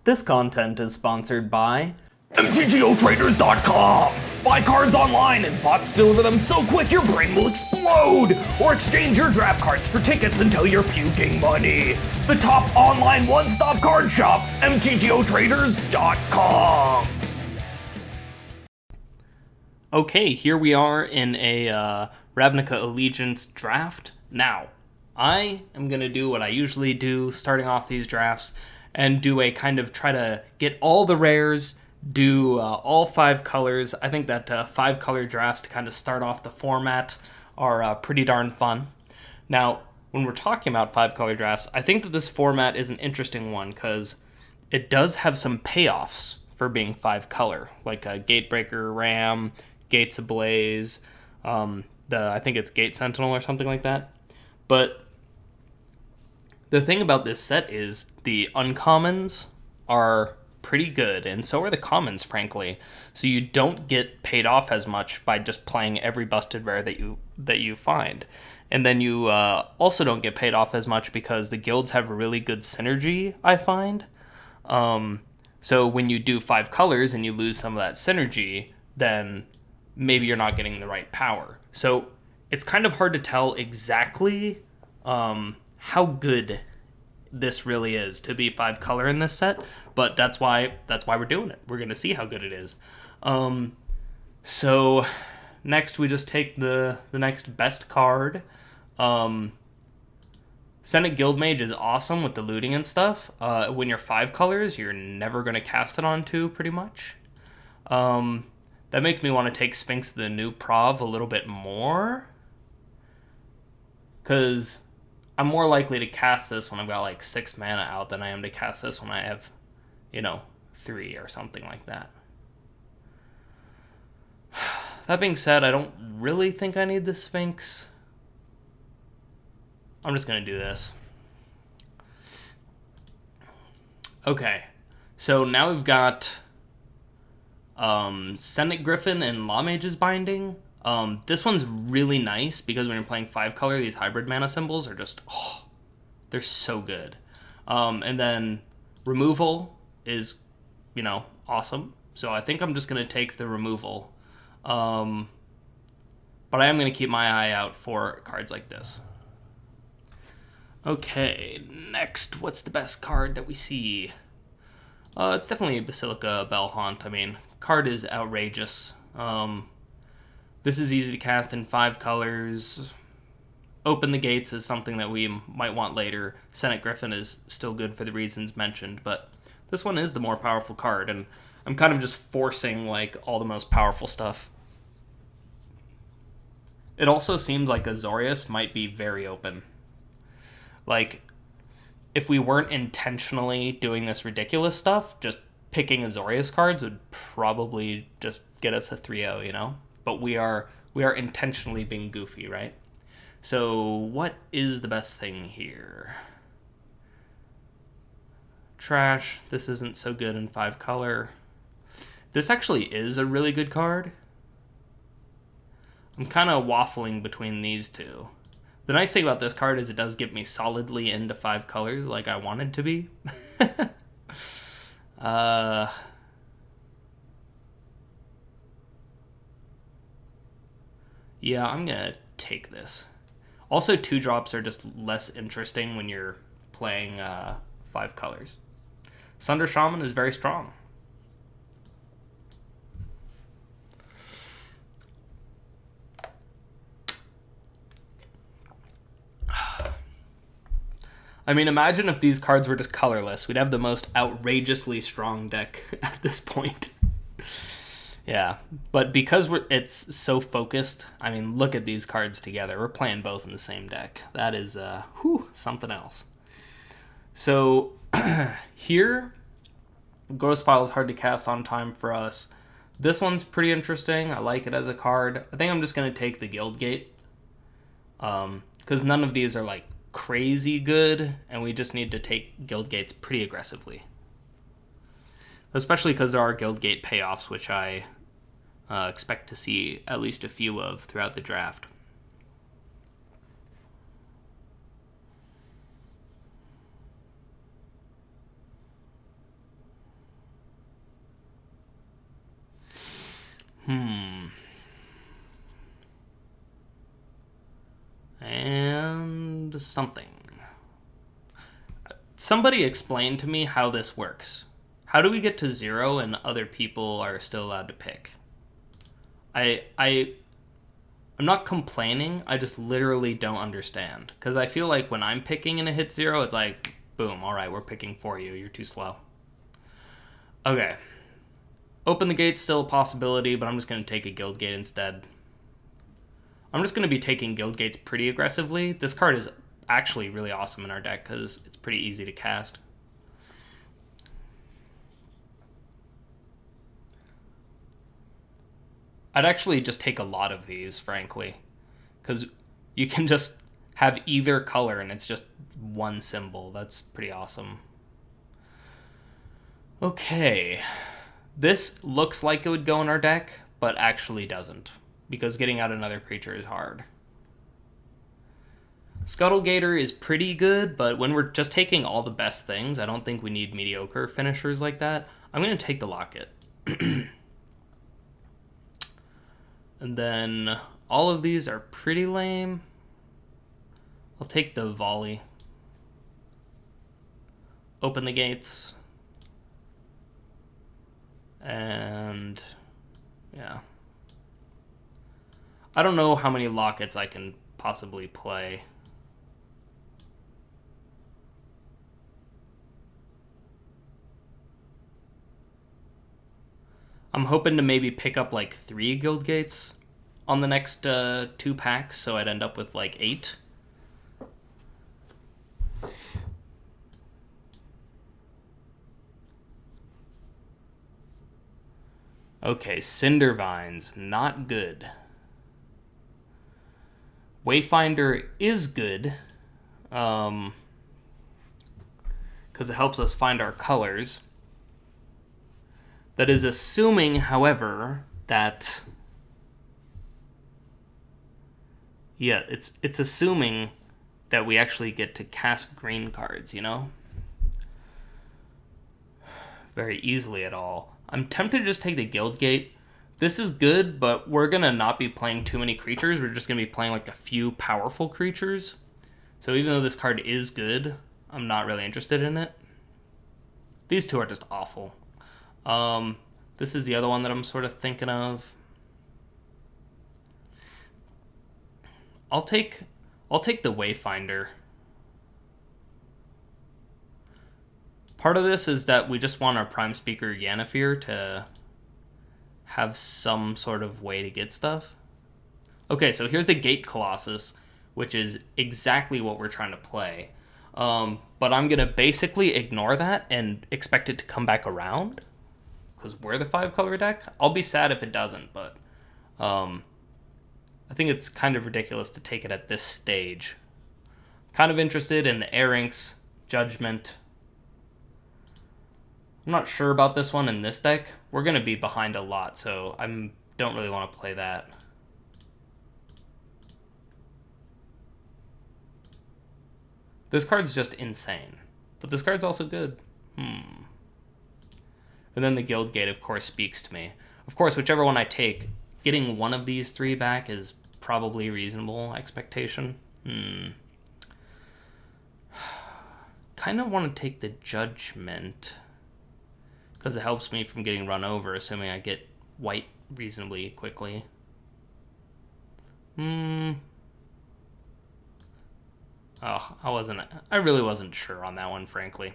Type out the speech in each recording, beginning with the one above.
This content is sponsored by MTGOtraders.com! Buy cards online and bots deliver them so quick your brain will explode! Or exchange your draft cards for tickets until you're puking money! The top online one-stop card shop, MTGOtraders.com! Okay, here we are in a Ravnica Allegiance draft. Now, I am going to do what I usually do starting off these drafts and do a kind of try to get all the rares, do all 5 colors. I think that 5-color drafts to kind of start off the format are pretty darn fun. Now, when we're talking about 5-color drafts, I think that this format is an interesting one because it does have some payoffs for being 5-color, like a Gatebreaker Ram, Gates Ablaze, I think it's Gate Sentinel or something like that. But the thing about this set is the uncommons are pretty good, and so are the commons, frankly. So you don't get paid off as much by just playing every busted rare that you find. And then you also don't get paid off as much because the guilds have a really good synergy, I find. So when you do 5 colors and you lose some of that synergy, then maybe you're not getting the right power. So it's kind of hard to tell exactly how good this really is to be 5-color in this set, but that's why we're doing it. We're going to see how good it is. So next we just take the next best card. Senate Guildmage is awesome with the looting and stuff. When you're 5 colors, you're never going to cast it on 2, pretty much. That makes me want to take Sphinx the new Prov a little bit more, because I'm more likely to cast this when I've got like 6 mana out than I am to cast this when I have, 3 or something like that. That being said, I don't really think I need the Sphinx. I'm just going to do this. Okay, so now we've got Senate Griffin and Law Mage's Binding. This one's really nice because when you're playing 5-color, these hybrid mana symbols are just, they're so good. And then removal is, awesome. So I think I'm just going to take the removal. But I am going to keep my eye out for cards like this. Okay, next, what's the best card that we see? It's definitely Basilica Bellhaunt. I mean, card is outrageous. This is easy to cast in 5 colors. Open the Gates is something that we might want later. Senate Griffin is still good for the reasons mentioned, but this one is the more powerful card, and I'm kind of just forcing like all the most powerful stuff. It also seems like Azorius might be very open. Like, if we weren't intentionally doing this ridiculous stuff, just picking Azorius cards would probably just get us a 3-0, But we are intentionally being goofy, right? So what is the best thing here? Trash. This isn't so good in 5-color. This actually is a really good card. I'm kind of waffling between these two. The nice thing about this card is it does get me solidly into 5 colors like I wanted to be. Yeah, I'm going to take this. Also, 2-drops are just less interesting when you're playing 5 colors. Sunder Shaman is very strong. I mean, imagine if these cards were just colorless. We'd have the most outrageously strong deck at this point. Yeah, but because it's so focused, I mean, look at these cards together. We're playing both in the same deck. That is, something else. So, here, Ghost Pile is hard to cast on time for us. This one's pretty interesting. I like it as a card. I think I'm just going to take the Guildgate. Because none of these are, like, crazy good, and we just need to take Guildgates pretty aggressively. Especially because there are Guildgate payoffs, which I expect to see at least a few of throughout the draft. And something. Somebody explain to me how this works. How do we get to 0 and other people are still allowed to pick? I'm not complaining, I just literally don't understand. Because I feel like when I'm picking and it hits 0, it's like, boom, alright, we're picking for you, you're too slow. Okay. Open the gate's still a possibility, but I'm just going to take a guild gate instead. I'm just going to be taking guild gates pretty aggressively. This card is actually really awesome in our deck because it's pretty easy to cast. I'd actually just take a lot of these, frankly, because you can just have either color and it's just one symbol. That's pretty awesome. Okay. This looks like it would go in our deck, but actually doesn't, because getting out another creature is hard. Scuttlegator is pretty good, but when we're just taking all the best things, I don't think we need mediocre finishers like that. I'm going to take the Locket. And then all of these are pretty lame. I'll take the Volley. Open the gates. And yeah. I don't know how many Lockets I can possibly play. I'm hoping to maybe pick up like 3 guild gates on the next 2 packs, so I'd end up with like 8. Okay, Cindervines, not good. Wayfinder is good, because it helps us find our colors. That is assuming, however, that... Yeah, it's assuming that we actually get to cast green cards, you know? Very easily at all. I'm tempted to just take the Guild Gate. This is good, but we're going to not be playing too many creatures. We're just going to be playing like a few powerful creatures. So even though this card is good, I'm not really interested in it. These two are just awful. This is the other one that I'm sort of thinking of. I'll take the Wayfinder. Part of this is that we just want our Prime Speaker Yennefer to have some sort of way to get stuff. Okay, so here's the Gate Colossus, which is exactly what we're trying to play. But I'm going to basically ignore that and expect it to come back around, because we're the 5-color deck. I'll be sad if it doesn't, but I think it's kind of ridiculous to take it at this stage. Kind of interested in the Arinx, Judgment. I'm not sure about this one in this deck. We're going to be behind a lot, so I don't really want to play that. This card's just insane, but this card's also good. And then the Guild Gate, of course, speaks to me. Of course, whichever one I take, getting one of these 3 back is probably a reasonable expectation. Kind of want to take the Judgment, because it helps me from getting run over, assuming I get white reasonably quickly. Oh, I really wasn't sure on that one, frankly.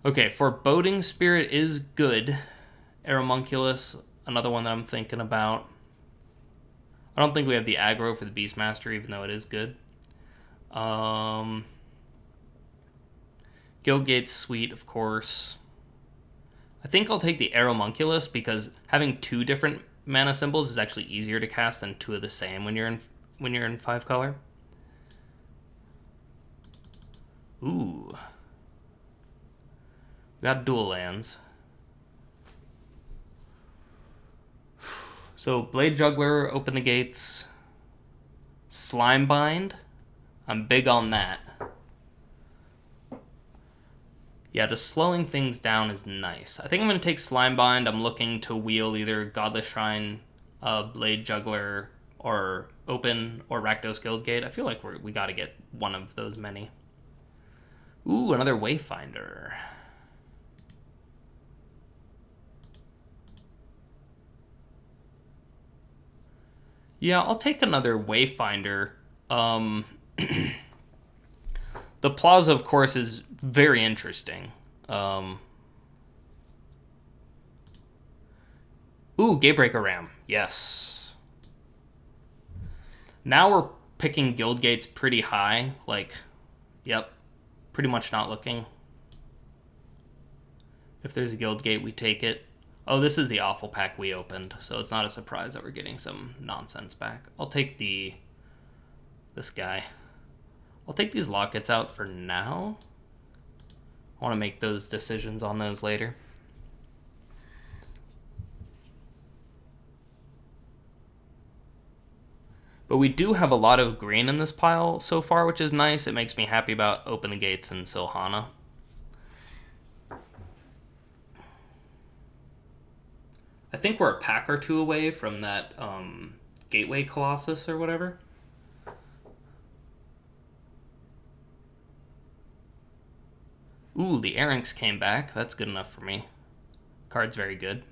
Okay, Foreboding Spirit is good. Aeromunculus, another one that I'm thinking about. I don't think we have the aggro for the Beastmaster, even though it is good. Guildgate's sweet, of course. I think I'll take the Aeromunculus, because having 2 different mana symbols is actually easier to cast than 2 of the same when you're in 5-color. Ooh. We got dual lands. So Blade Juggler, open the gates. Slimebind. I'm big on that. Yeah, just slowing things down is nice. I think I'm going to take Slimebind. I'm looking to wheel either Godless Shrine, Blade Juggler, or Open, or Rakdos Guildgate. I feel like we got to get one of those many. Ooh, another Wayfinder. Yeah, I'll take another Wayfinder. The Plaza, of course, is very interesting. Ooh, Gatebreaker Ram. Yes. Now we're picking guild gates pretty high. Like, yep. Pretty much not looking. If there's a guild gate, we take it. Oh, this is the awful pack we opened, so it's not a surprise that we're getting some nonsense back. I'll take this guy. I'll take these lockets out for now. I want to make those decisions on those later. But we do have a lot of green in this pile so far, which is nice. It makes me happy about Open the Gates and Silhana. I think we're a pack or two away from that Gateway Colossus or whatever. Ooh, the Arinx came back. That's good enough for me. Card's very good.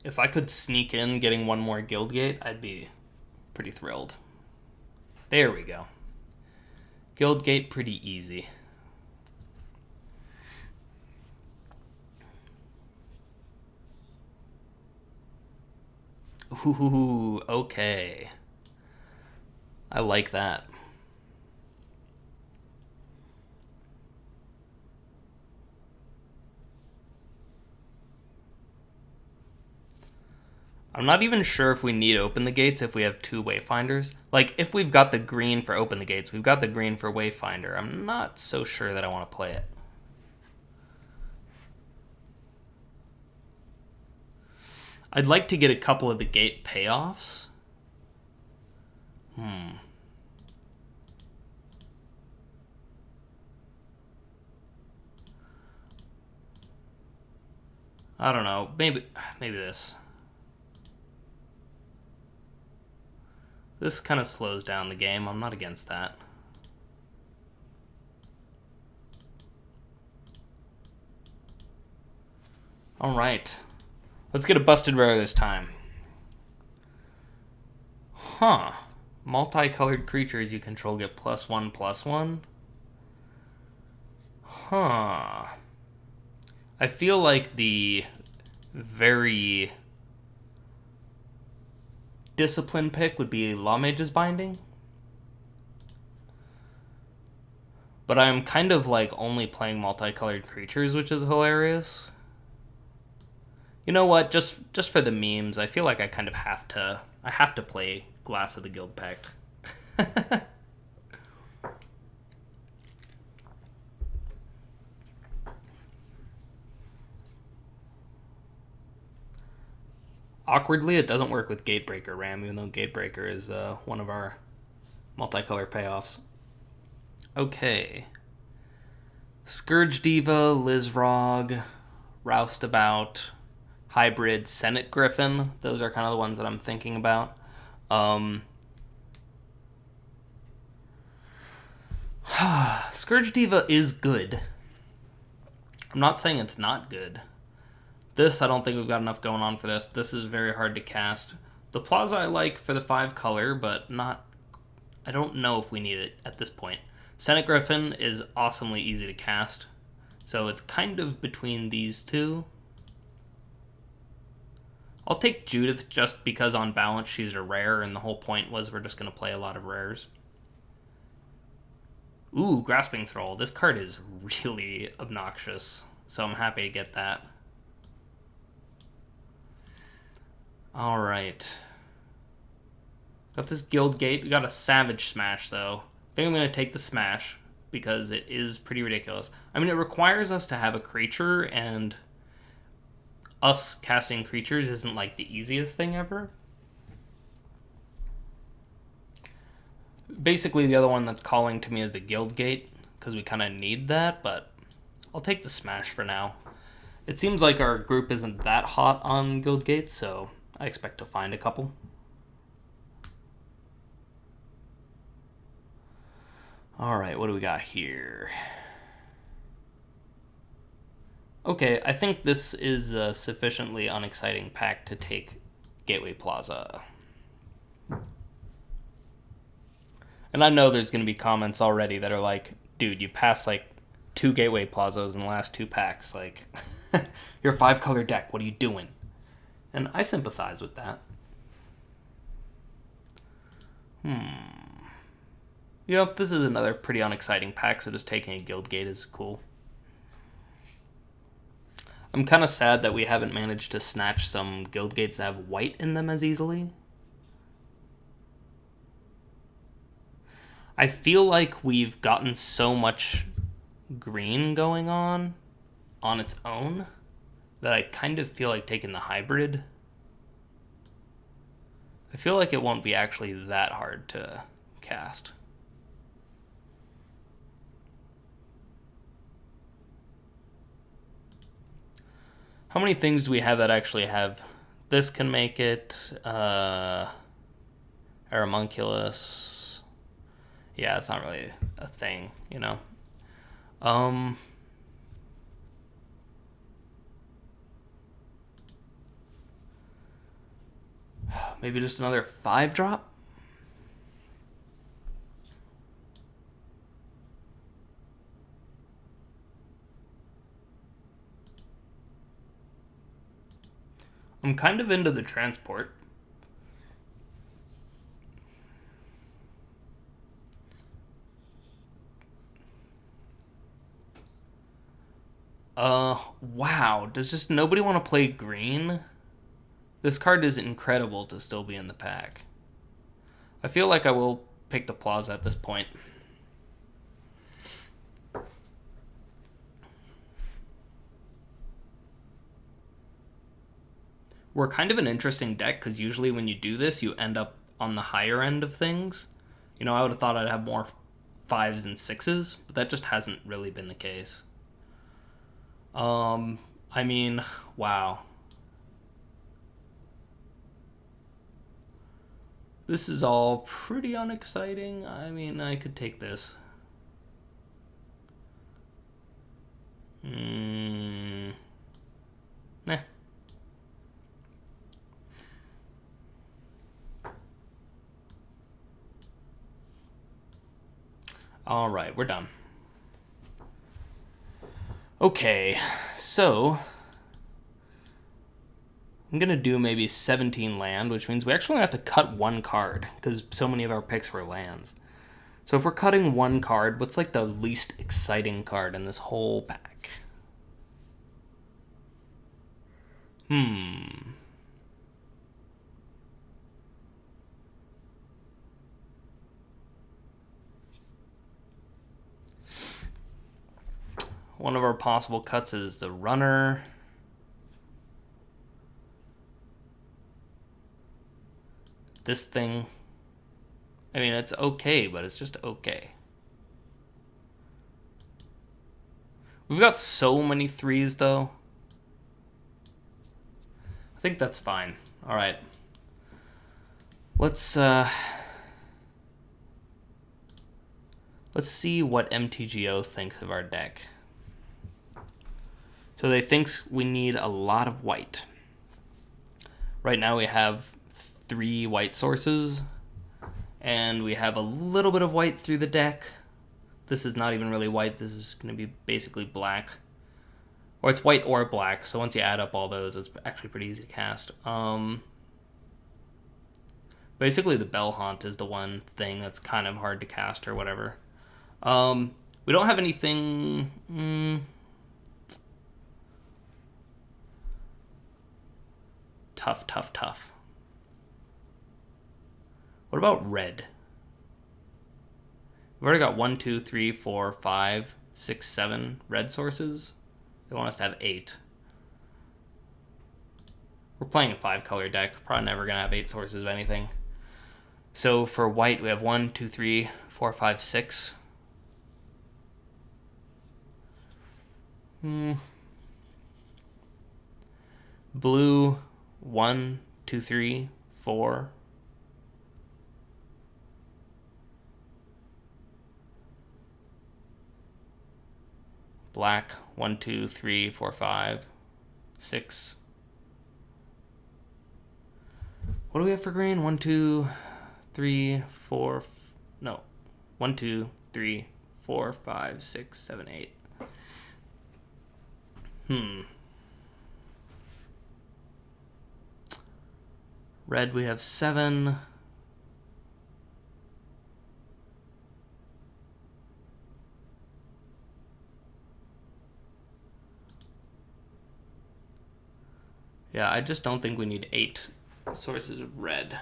If I could sneak in getting one more guild gate, I'd be pretty thrilled. There we go. Guild gate pretty easy. Ooh, okay. I like that. I'm not even sure if we need Open the Gates if we have two Wayfinders. Like, if we've got the green for Open the Gates, we've got the green for Wayfinder. I'm not so sure that I want to play it. I'd like to get a couple of the gate payoffs. I don't know. Maybe this. This kind of slows down the game. I'm not against that. Alright. Let's get a busted rare this time. Huh. Multicolored creatures you control get +1/+1. Huh. I feel like the very discipline pick would be Lawmage's Binding. But I'm kind of like only playing multicolored creatures, which is hilarious. You know what? Just for the memes, I feel like I kind of have to play Glass of the Guild Pact. Awkwardly, it doesn't work with Gatebreaker Ram, even though Gatebreaker is one of our multicolor payoffs. Okay. Scourge Diva, Lizrog, Roustabout, Hybrid, Senate Griffin. Those are kind of the ones that I'm thinking about. Scourge Diva is good. I'm not saying it's not good. This, I don't think we've got enough going on for this. This is very hard to cast. The Plaza I like for the 5 color, but not... I don't know if we need it at this point. Senate Griffin is awesomely easy to cast, so it's kind of between these two. I'll take Judith just because on balance she's a rare, and the whole point was we're just going to play a lot of rares. Ooh, Grasping Thrall. This card is really obnoxious, so I'm happy to get that. Alright. Got this Guild Gate. We got a Savage Smash, though. think I'm going to take the Smash because it is pretty ridiculous. I mean, it requires us to have a creature, and us casting creatures isn't like the easiest thing ever. Basically, the other one that's calling to me is the Guildgate, because we kind of need that, but I'll take the Smash for now. It seems like our group isn't that hot on Guildgate, so I expect to find a couple. Alright, what do we got here? Okay, I think this is a sufficiently unexciting pack to take Gateway Plaza. And I know there's going to be comments already that are like, dude, you passed like 2 Gateway Plazas in the last 2 packs. Like, you're a 5-color deck. What are you doing? And I sympathize with that. Yep, this is another pretty unexciting pack, so just taking a Guildgate is cool. I'm kind of sad that we haven't managed to snatch some Guildgates that have white in them as easily. I feel like we've gotten so much green going on its own that I kind of feel like taking the hybrid. I feel like it won't be actually that hard to cast. How many things do we have that actually have? This can make it. Aramunculus. Yeah, it's not really a thing, you know. Maybe just another 5-drop? I'm kind of into the transport. Wow. Does just nobody want to play green? This card is incredible to still be in the pack. I feel like I will pick the Plaza at this point. We're kind of an interesting deck because usually when you do this, you end up on the higher end of things. You know, I would have thought I'd have more 5s and 6s, but that just hasn't really been the case. I mean, wow. This is all pretty unexciting. I mean, I could take this. Nah. All right, we're done. Okay, so I'm going to do maybe 17 land, which means we actually have to cut 1 card because so many of our picks were lands. So if we're cutting 1 card, what's like the least exciting card in this whole pack? One of our possible cuts is the runner. This thing, I mean, it's okay, but it's just okay. We've got so many 3s, though. I think that's fine. All right. Let's see what MTGO thinks of our deck. So they think we need a lot of white. Right now we have 3 white sources, and we have a little bit of white through the deck. This is not even really white. This is going to be basically black. Or it's white or black, so once you add up all those, it's actually pretty easy to cast. Basically, the Bell Haunt is the one thing that's kind of hard to cast or whatever. We don't have anything... Tough. What about red? We've already got 1, 2, 3, 4, 5, 6, 7 red sources. They want us to have 8. We're playing a 5-color deck. Probably never going to have 8 sources of anything. So for white, we have 1, 2, 3, 4, 5, 6. Blue, 1, 2, 3, 4. Black, 1, 2, 3, 4, 5, 6. What do we have for green? 1, 2, 3, 4. No. 1, 2, 3, 4, 5, 6, 7, 8. Red, we have 7. Yeah, I just don't think we need 8 sources of red.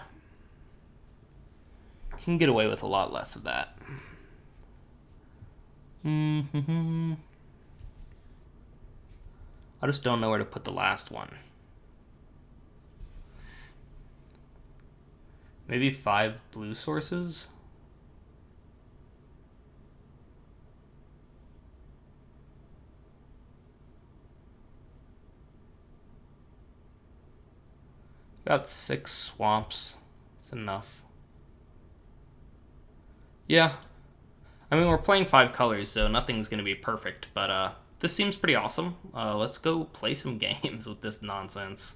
Can get away with a lot less of that. I just don't know where to put the last one. Maybe 5 blue sources? Got 6 swamps. It's enough. Yeah. I mean, we're playing 5 colors, so nothing's going to be perfect, but this seems pretty awesome. Let's go play some games with this nonsense.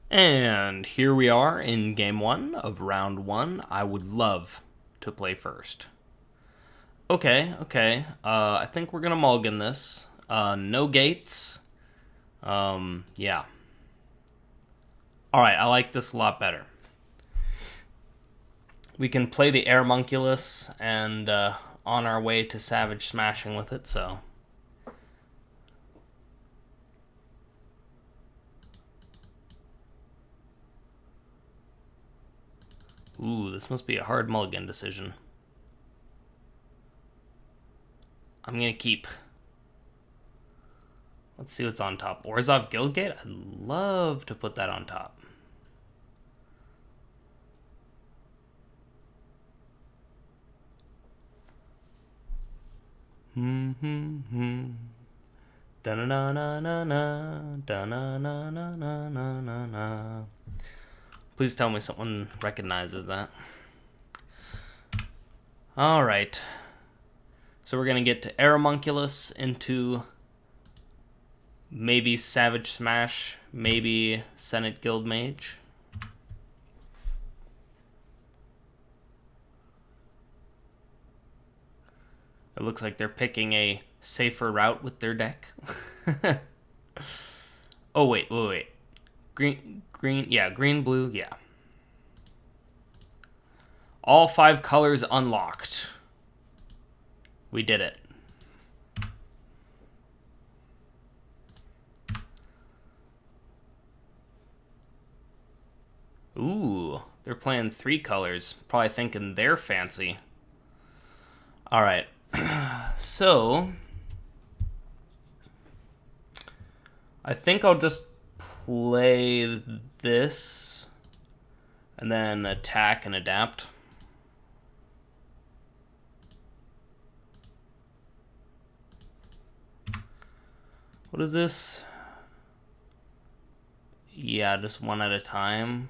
And here we are in game 1 of round 1. I would love to play first. Okay. I think we're going to mulligan this. No gates. Yeah. Alright, I like this a lot better. We can play the Airmunculus and on our way to Savage Smashing with it, so... Ooh, this must be a hard mulligan decision. I'm gonna keep. Let's see what's on top. Orzhov Guildgate? I'd love to put that on top. Da-na-na-na-na-na, Please tell me someone recognizes that. Alright. So we're going to get to Aeromunculus into maybe Savage Smash, maybe Senate Guild Mage. It looks like they're picking a safer route with their deck. Oh, wait. Green, yeah, green, blue, yeah. All 5 colors unlocked. We did it. Ooh, they're playing 3 colors. Probably thinking they're fancy. Alright, so... I think I'll just play this and then attack and adapt. What is this? Yeah, just one at a time.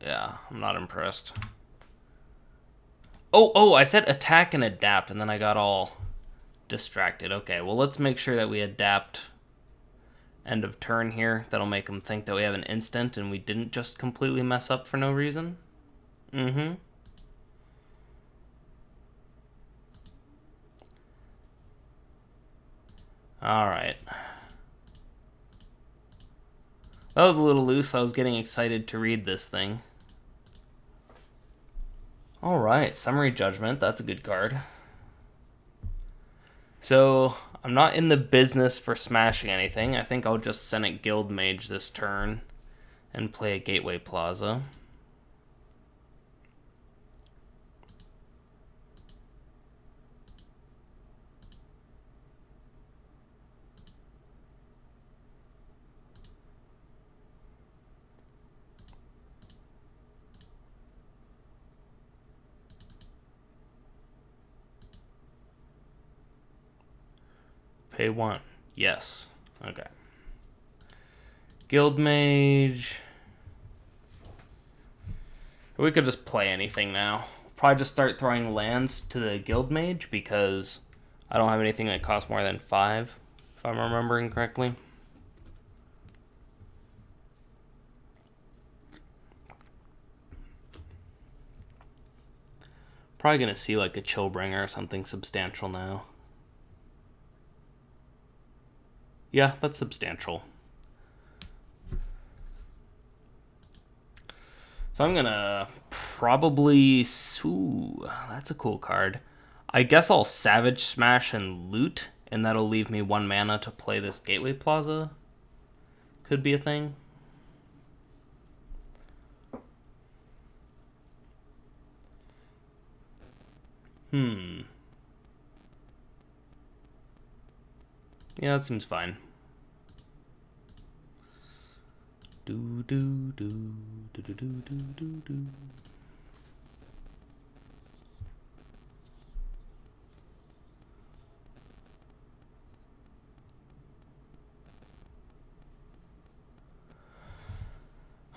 Yeah, I'm not impressed. Oh, I said attack and adapt, and then I got all distracted. Okay, well, let's make sure that we adapt end of turn here. That'll make them think that we have an instant and we didn't just completely mess up for no reason. Alright. That was a little loose. I was getting excited to read this thing. Alright, Summary Judgment. That's a good card. So, I'm not in the business for smashing anything. I think I'll just Senate Guild Mage this turn and play a Gateway Plaza. Pay 1. Yes. Okay. Guild Mage. We could just play anything now. Probably just start throwing lands to the Guild Mage because I don't have anything that costs more than 5, if I'm remembering correctly. Probably gonna see like a Chillbringer or something substantial now. Yeah, that's substantial. So I'm gonna probably... Ooh, that's a cool card. I guess I'll Savage Smash and loot, and that'll leave me 1 mana to play this Gateway Plaza. Could be a thing. Yeah, that seems fine. Do do do do do do do do do.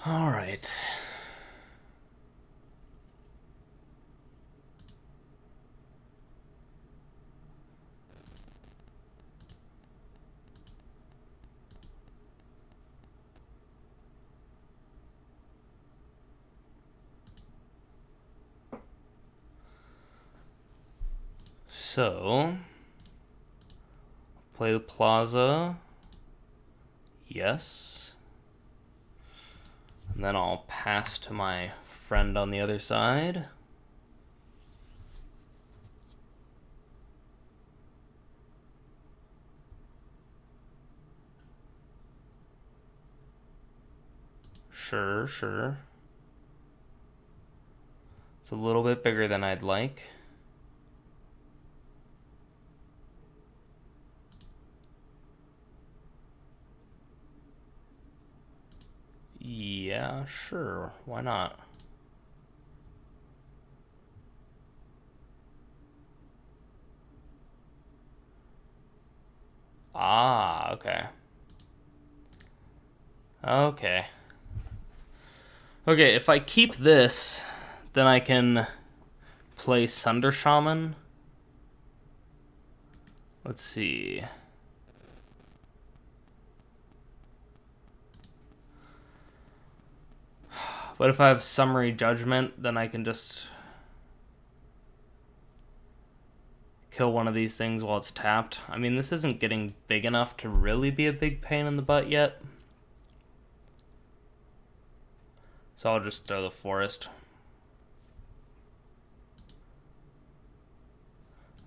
All right. So, play the Plaza. Yes. And then I'll pass to my friend on the other side. Sure, sure. It's a little bit bigger than I'd like. Yeah, sure. Why not? Ah, okay. Okay. Okay, if I keep this, then I can play Sunder Shaman. Let's see. But if I have Summary Judgment, then I can just kill one of these things while it's tapped. I mean, this isn't getting big enough to really be a big pain in the butt yet. So I'll just throw the Forest.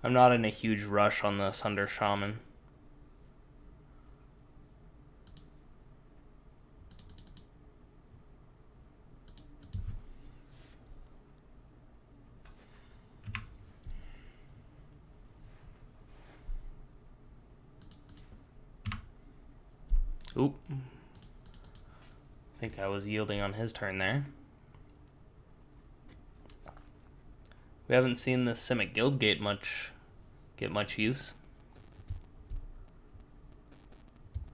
I'm not in a huge rush on the Sunder Shaman. Oop. I think I was yielding on his turn there. We haven't seen the Simic Guildgate get much use.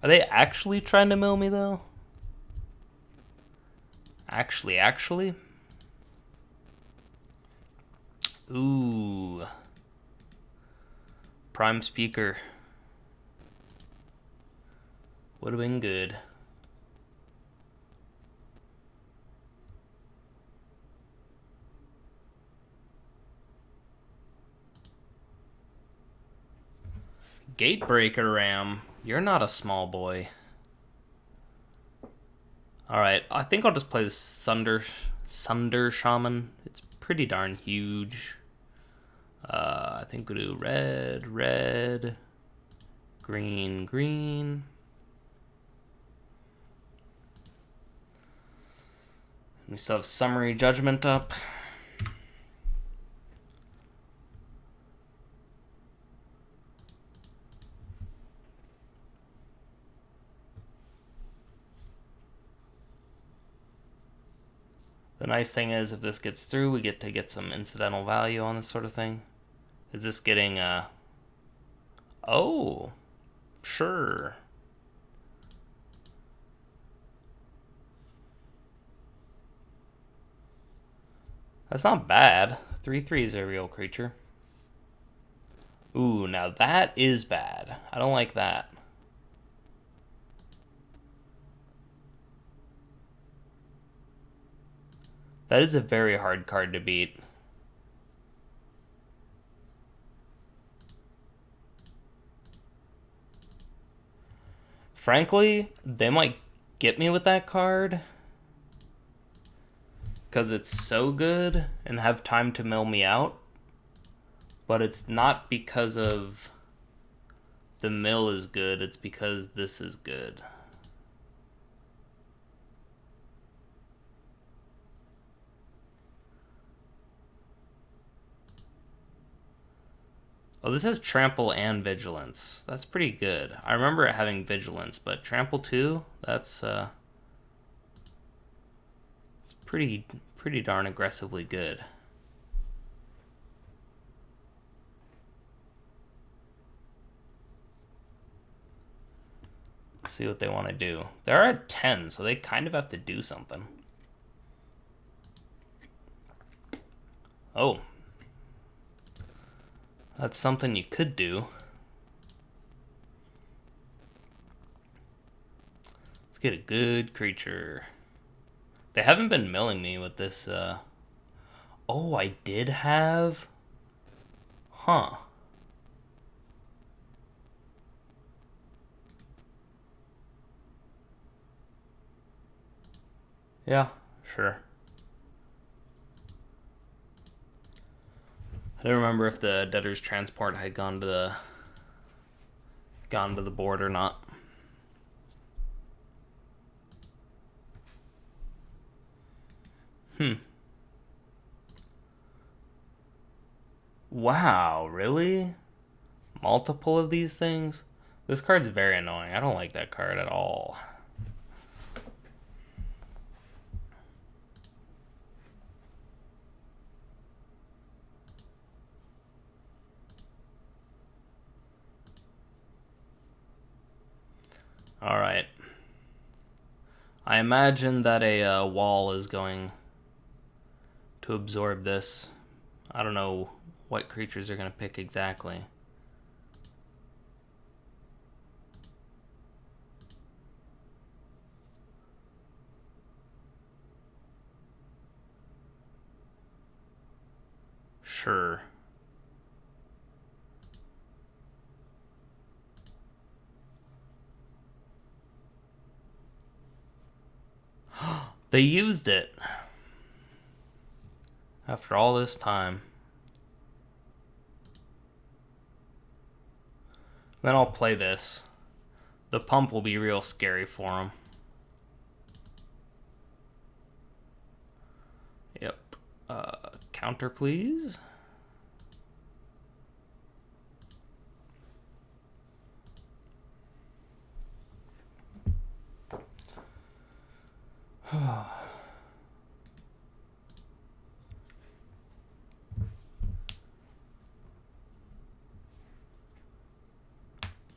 Are they actually trying to mill me though? Actually? Ooh. Prime Speaker. Would have been good. Gatebreaker Ram. You're not a small boy. Alright, I think I'll just play the Sunder Shaman. It's pretty darn huge. I think we'll do red, green. We still have Summary Judgment up. The nice thing is, if this gets through, we get to get some incidental value on this sort of thing. Is this getting, Oh! Sure. That's not bad. 3/3 is a real creature. Ooh, now that is bad. I don't like that. That is a very hard card to beat. Frankly, they might get me with that card because it's so good and have time to mill me out. But it's not because of the mill is good, it's because this is good. Oh, this has Trample and Vigilance. That's pretty good. I remember it having Vigilance, but Trample 2, that's it's pretty darn aggressively good. Let's see what they want to do. They're at 10, so they kind of have to do something. Oh. That's something you could do. Let's get a good creature. They haven't been milling me with this. Oh, I did have. Huh. Yeah, sure. I don't remember if the Debtor's Transport had gone to the board or not. Wow, really? Multiple of these things? This card's very annoying. I don't like that card at all. Alright. I imagine that a wall is going to absorb this. I don't know what creatures are going to pick exactly. Sure. They used it. After all this time. Then I'll play this. The pump will be real scary for him. Yep. Counter, please.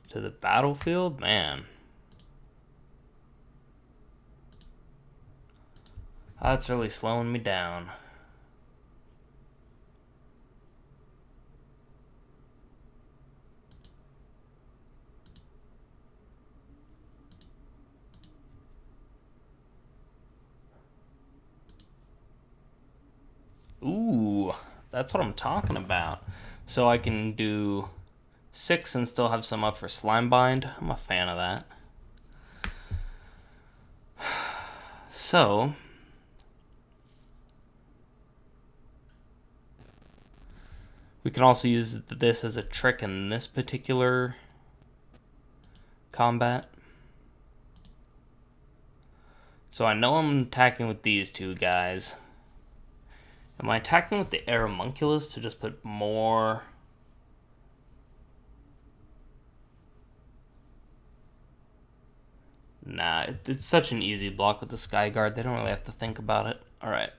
To the battlefield? Man. That's really slowing me down. Ooh, that's what I'm talking about. So I can do 6 and still have some up for Slimebind. I'm a fan of that. So we can also use this as a trick in this particular combat. So I know I'm attacking with these two guys. Am I attacking with the Aeromunculus to just put more? Nah, it's such an easy block with the Skyguard. They don't really have to think about it. Alright.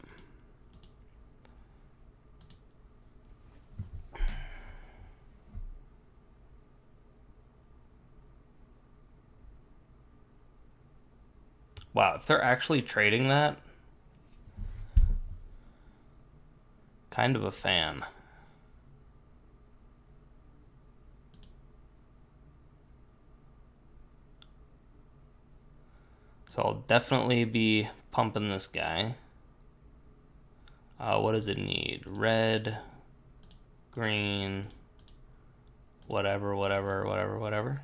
Wow, if they're actually trading that, kind of a fan. So I'll definitely be pumping this guy. What does it need? Red, green, whatever.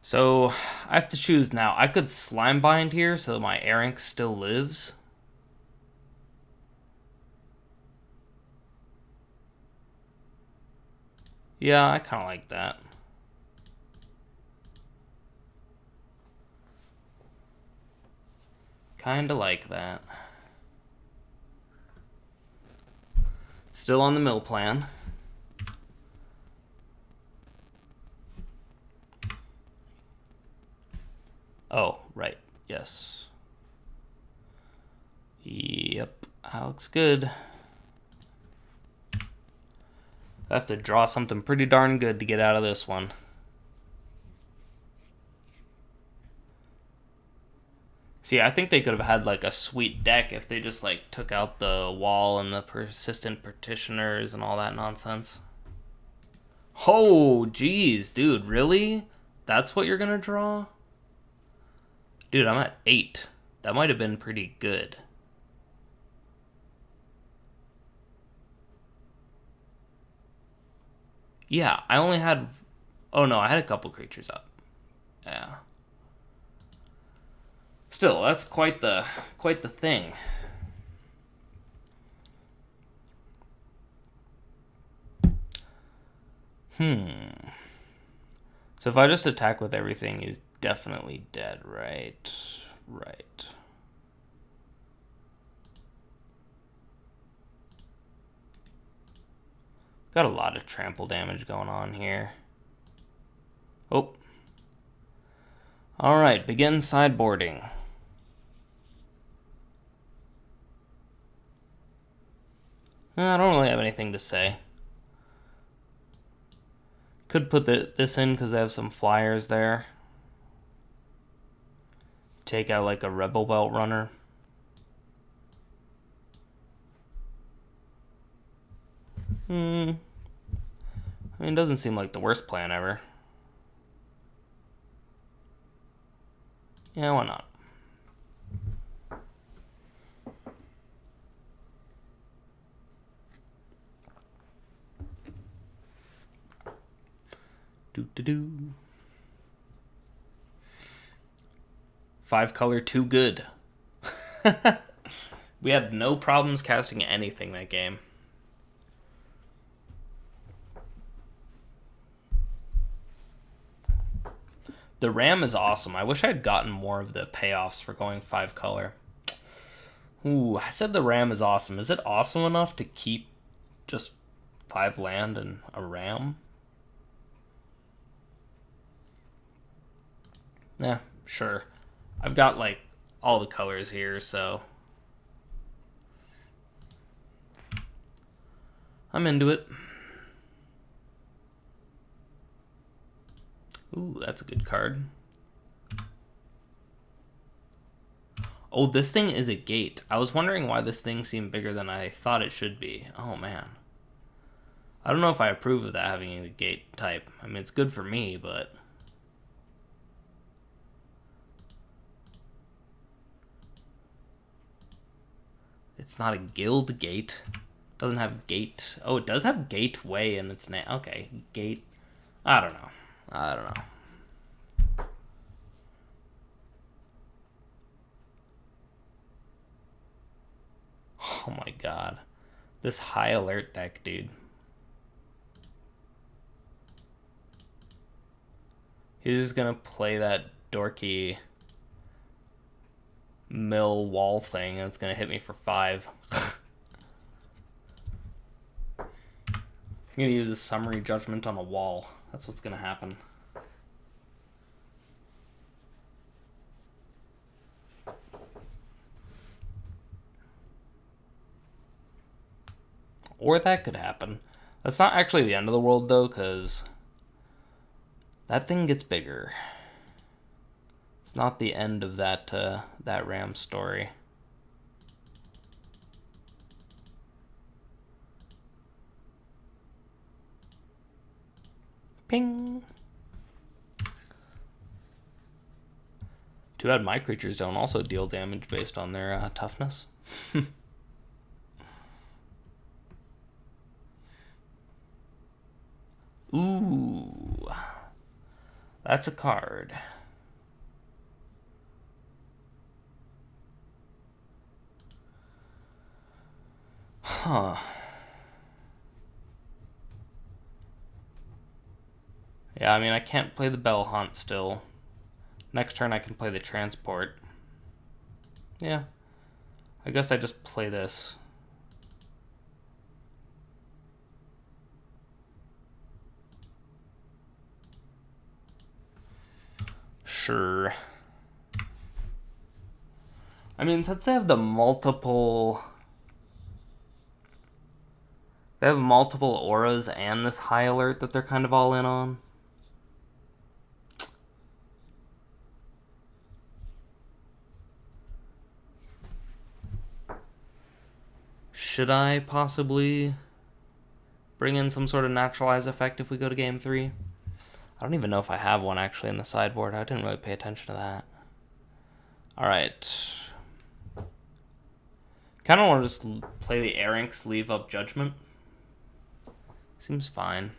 So I have to choose now. I could slime bind here so my Erink still lives. Yeah, I kind of like that. Kind of like that. Still on the mill plan. Oh, right. Yes. Yep. That looks good. I have to draw something pretty darn good to get out of this one. See, I think they could have had like a sweet deck if they just like took out the wall and the persistent petitioners and all that nonsense. Oh, geez, dude, really? That's what you're gonna draw? Dude, I'm at 8. That might have been pretty good. Yeah, I only had... Oh no, I had a couple creatures up. Yeah. Still, that's quite the thing. So if I just attack with everything, he's definitely dead, right? Right. Got a lot of trample damage going on here. Oh. Alright, begin sideboarding. I don't really have anything to say. Could put this in because I have some flyers there. Take out like a Rebel Belt runner. I mean, it doesn't seem like the worst plan ever. Yeah, why not? Do. 5 color, too good. We had no problems casting anything that game. The Ram is awesome. I wish I'd gotten more of the payoffs for going 5 color. Ooh, I said the Ram is awesome. Is it awesome enough to keep just 5 land and a Ram? Yeah, sure. I've got like all the colors here, so I'm into it. Ooh, that's a good card. Oh, this thing is a gate. I was wondering why this thing seemed bigger than I thought it should be. Oh, man. I don't know if I approve of that having a gate type. I mean, it's good for me, but... It's not a guild gate. It doesn't have gate. Oh, it does have gateway in its name. Okay, gate. I don't know. Oh my god. This high alert deck, dude. He's just gonna play that dorky mill wall thing and it's gonna hit me for 5. I'm gonna use a summary judgment on a wall. That's what's gonna happen. Or that could happen. That's not actually the end of the world, though, because That thing gets bigger. It's not the end of that Ram story. Ping. Too bad my creatures don't also deal damage based on their toughness. Ooh. That's a card. Huh. Yeah, I mean, I can't play the Bell Haunt still. Next turn I can play the Transport. Yeah. I guess I just play this. Sure. I mean, since they have the multiple... They have multiple auras and this high alert that they're kind of all in on. Should I possibly bring in some sort of naturalize effect if we go to game 3? I don't even know if I have one actually in the sideboard. I didn't really pay attention to that. Alright. Kind of want to just play the Arinx, leave up Judgment. Seems fine.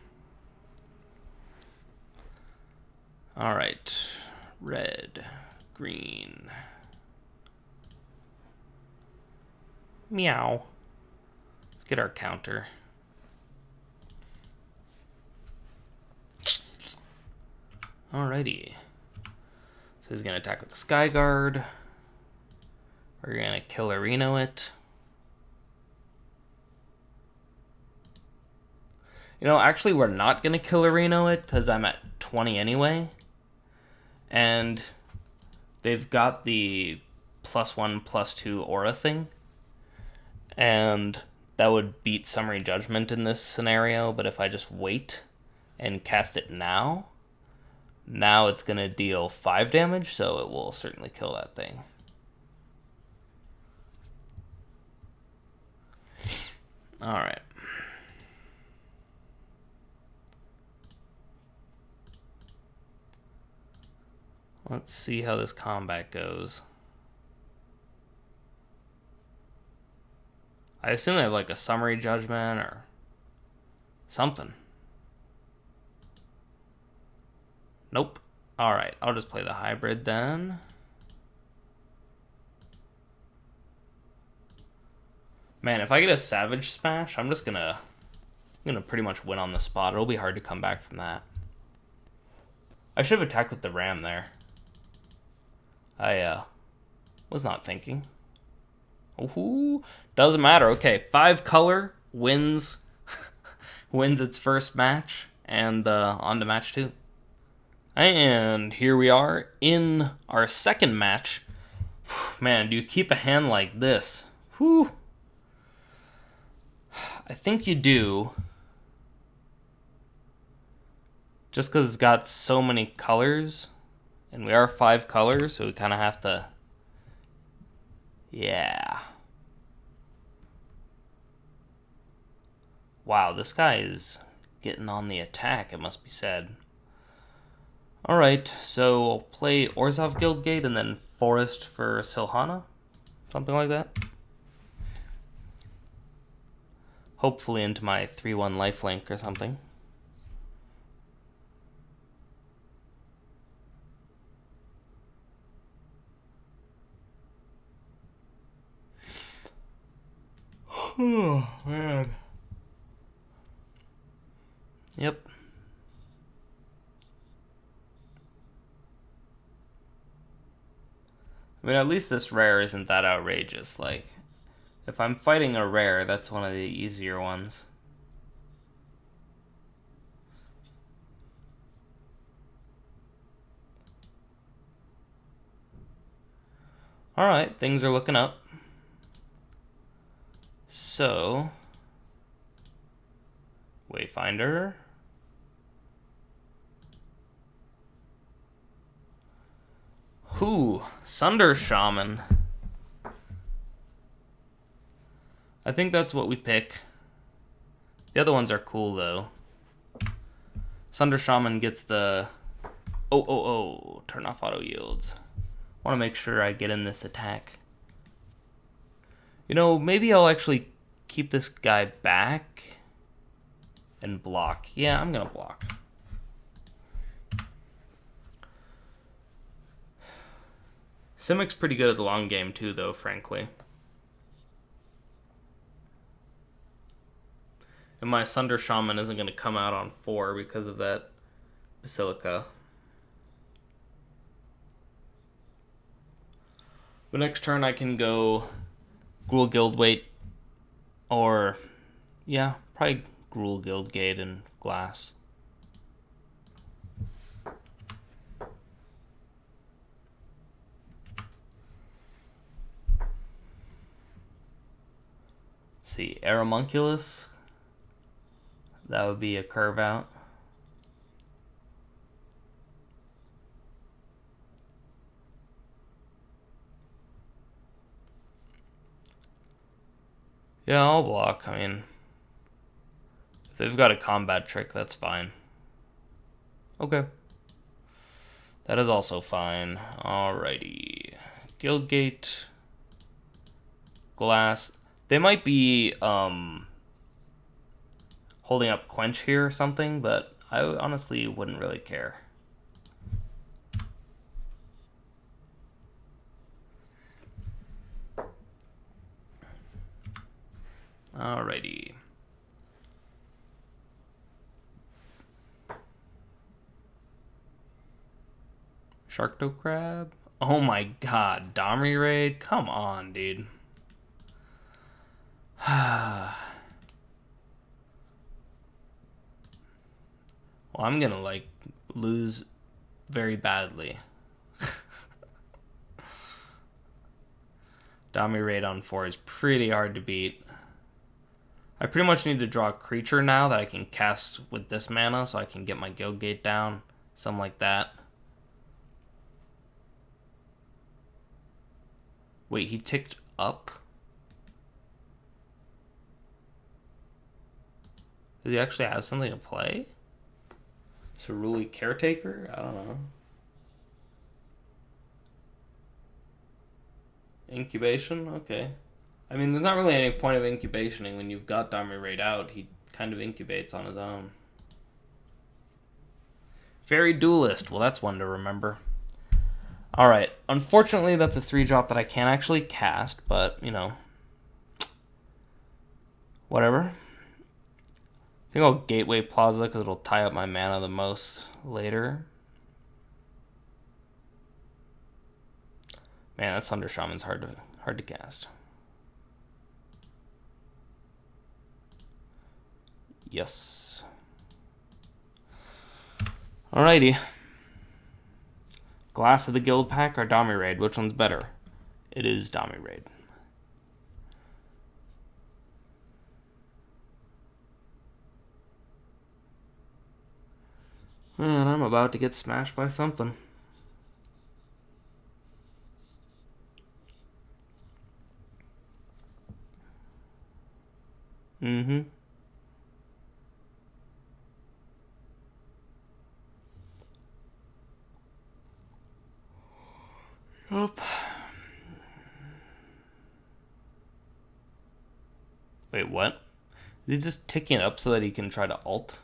Alright. Red. Green. Meow. Let's get our counter. Alrighty. So he's going to attack with the Skyguard. We're going to Killerino it. You know, actually, we're not going to Killerino it because I'm at 20 anyway. And they've got the +1/+2 aura thing. And that would beat Summary Judgment in this scenario. But if I just wait and cast it now it's going to deal 5 damage. So it will certainly kill that thing. Alright. Let's see how this combat goes. I assume they have like a Summary Judgment or something. Nope. Alright, I'll just play the hybrid then. Man, if I get a Savage Smash, I'm gonna pretty much win on the spot. It'll be hard to come back from that. I should have attacked with the Ram there. I was not thinking. Ooh, doesn't matter. Okay, 5 color wins wins its first match, and on to match 2. And here we are in our second match. Man, do you keep a hand like this? Whew. I think you do. Just because it's got so many colors. And we are 5 colors, so we kind of have to... Yeah. Wow, this guy is getting on the attack, it must be said. Alright, so we'll play Orzhov Guildgate and then Forest for Silhana. Something like that. Hopefully into my 3/1 lifelink or something. Oh, man. Yep. I mean, at least this rare isn't that outrageous. Like, if I'm fighting a rare, that's one of the easier ones. Alright, things are looking up. So, Wayfinder. Ooh, Sunder Shaman. I think that's what we pick. The other ones are cool, though. Sunder Shaman gets the... Oh. Turn off auto yields. Want to make sure I get in this attack. You know, maybe I'll actually keep this guy back and block. Yeah, I'm going to block. Simic's pretty good at the long game, too, though, frankly. And my Sunder Shaman isn't going to come out on 4 because of that Basilica. The next turn I can go Gruul Guildwait, or, yeah, probably Gruul Guildgate and Glass. See, Aeromunculus. That would be a curve out. Yeah, I'll block. I mean, if they've got a combat trick, that's fine. Okay. That is also fine. Alrighty. Guildgate. Glass. They might be holding up Quench here or something, but I honestly wouldn't really care. Alrighty. Sharkdo Crab? Oh my god, Domri Raid? Come on, dude. Well, I'm gonna, like, lose very badly. Domri Raid on 4 is pretty hard to beat. I pretty much need to draw a creature now that I can cast with this mana so I can get my Guildgate down. Something like that. Wait, he ticked up? Does he actually have something to play? Cerulli Caretaker? I don't know. Incubation? Okay. I mean, there's not really any point of incubationing when you've got Domri Raid out. He kind of incubates on his own. Fairy Duelist. Well, that's one to remember. Alright. Unfortunately, that's a 3-drop that I can't actually cast, but, you know. Whatever. I think I'll Gateway Plaza because it'll tie up my mana the most later. Man, that Sunder Shaman's hard to cast. Yes. Alrighty. Glass of the Guild Pack or Domri Raid? Which one's better? It is Domri Raid. And I'm about to get smashed by something. Mm-hmm. Yup. Wait, what? Is he just ticking it up so that he can try to ult?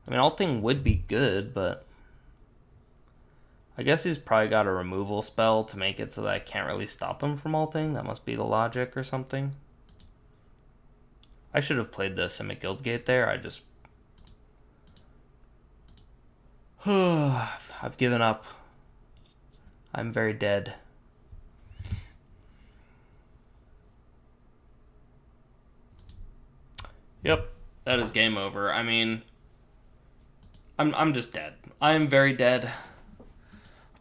I mean, ulting would be good, but I guess he's probably got a removal spell to make it so that I can't really stop him from ulting. That must be the logic or something. I should have played the Simic Guildgate there. I just... I've given up. I'm very dead. Yep, that is game over. I mean... I'm just dead. I am very dead.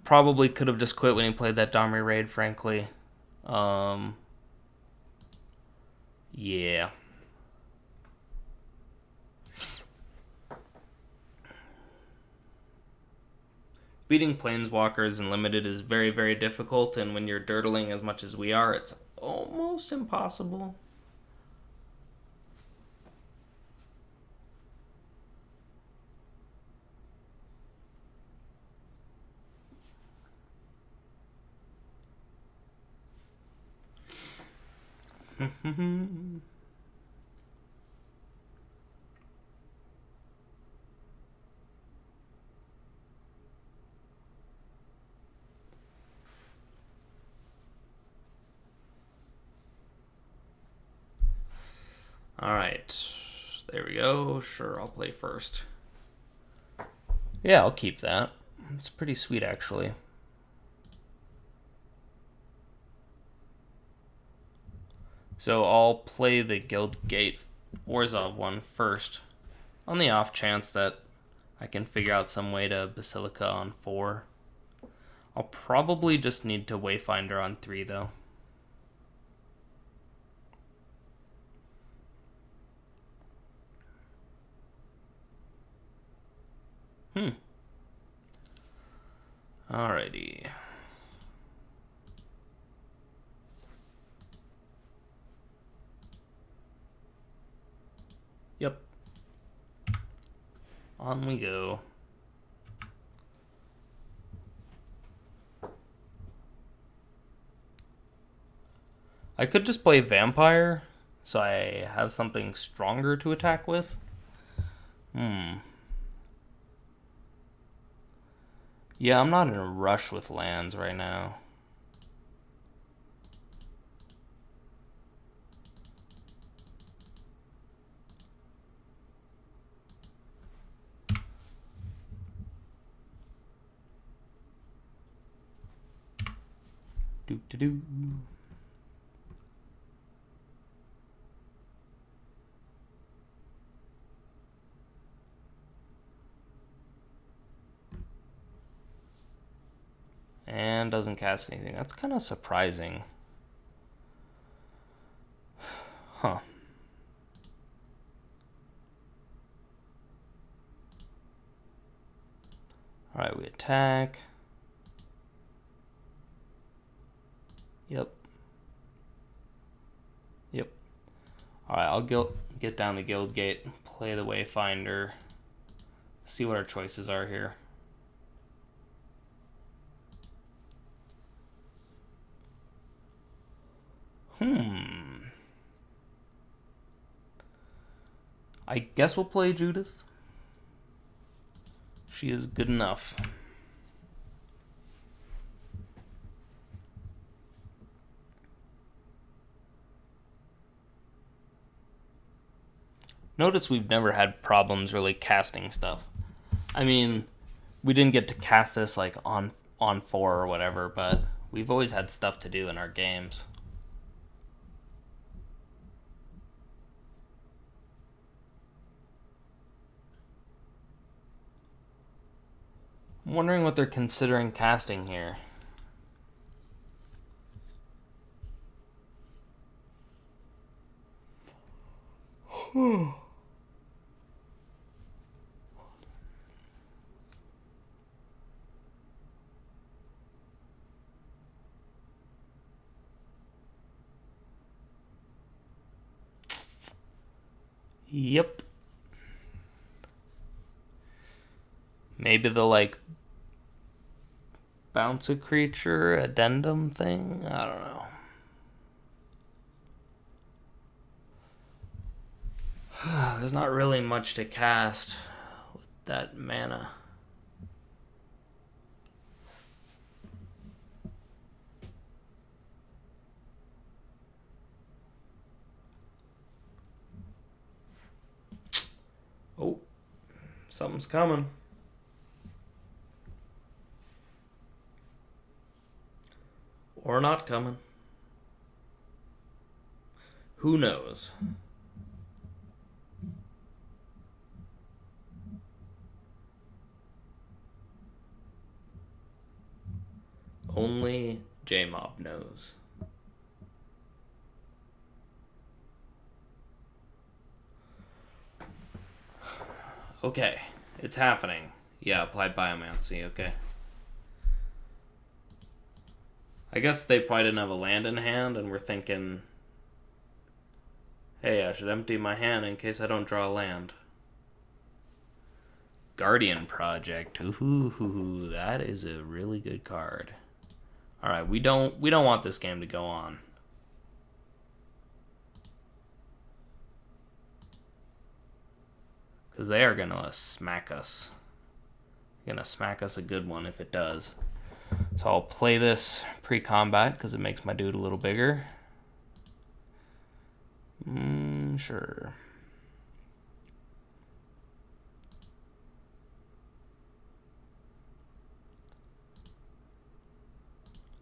Probably could have just quit when he played that Domri Raid, frankly. Yeah. beating planeswalkers in limited is very, very difficult, and when you're dirtling as much as we are, it's almost impossible. Alright, there we go. Sure, I'll play first. Yeah, I'll keep that. It's pretty sweet, actually. So I'll play the Guildgate Orzhov one first, on the off chance that I can figure out some way to Basilica on 4. I'll probably just need to Wayfinder on 3, though. Alrighty. Yep. On we go. I could just play Vampire, so I have something stronger to attack with. Yeah, I'm not in a rush with lands right now. Do. And doesn't cast anything. That's kind of surprising. Huh. Alright, we attack. Yep. Alright, I'll get down the Guildgate, play the Wayfinder, see what our choices are here. I guess we'll play Judith. She is good enough. Notice we've never had problems really casting stuff. I mean, we didn't get to cast this like on 4 or whatever, but we've always had stuff to do in our games. I'm wondering what they're considering casting here. Yep. Maybe the like bounce a creature addendum thing? I don't know. There's not really much to cast with that mana. Oh, something's coming. Or not coming. Who knows? Only J-Mob knows. Okay, it's happening. Yeah, applied biomancy, okay. I guess they probably didn't have a land in hand and were thinking, hey, I should empty my hand in case I don't draw a land. Guardian Project. Ooh, that is a really good card. All right, we don't want this game to go on. Because they are going to smack us. Going to smack us a good one if it does. So I'll play this pre-combat because it makes my dude a little bigger. Sure.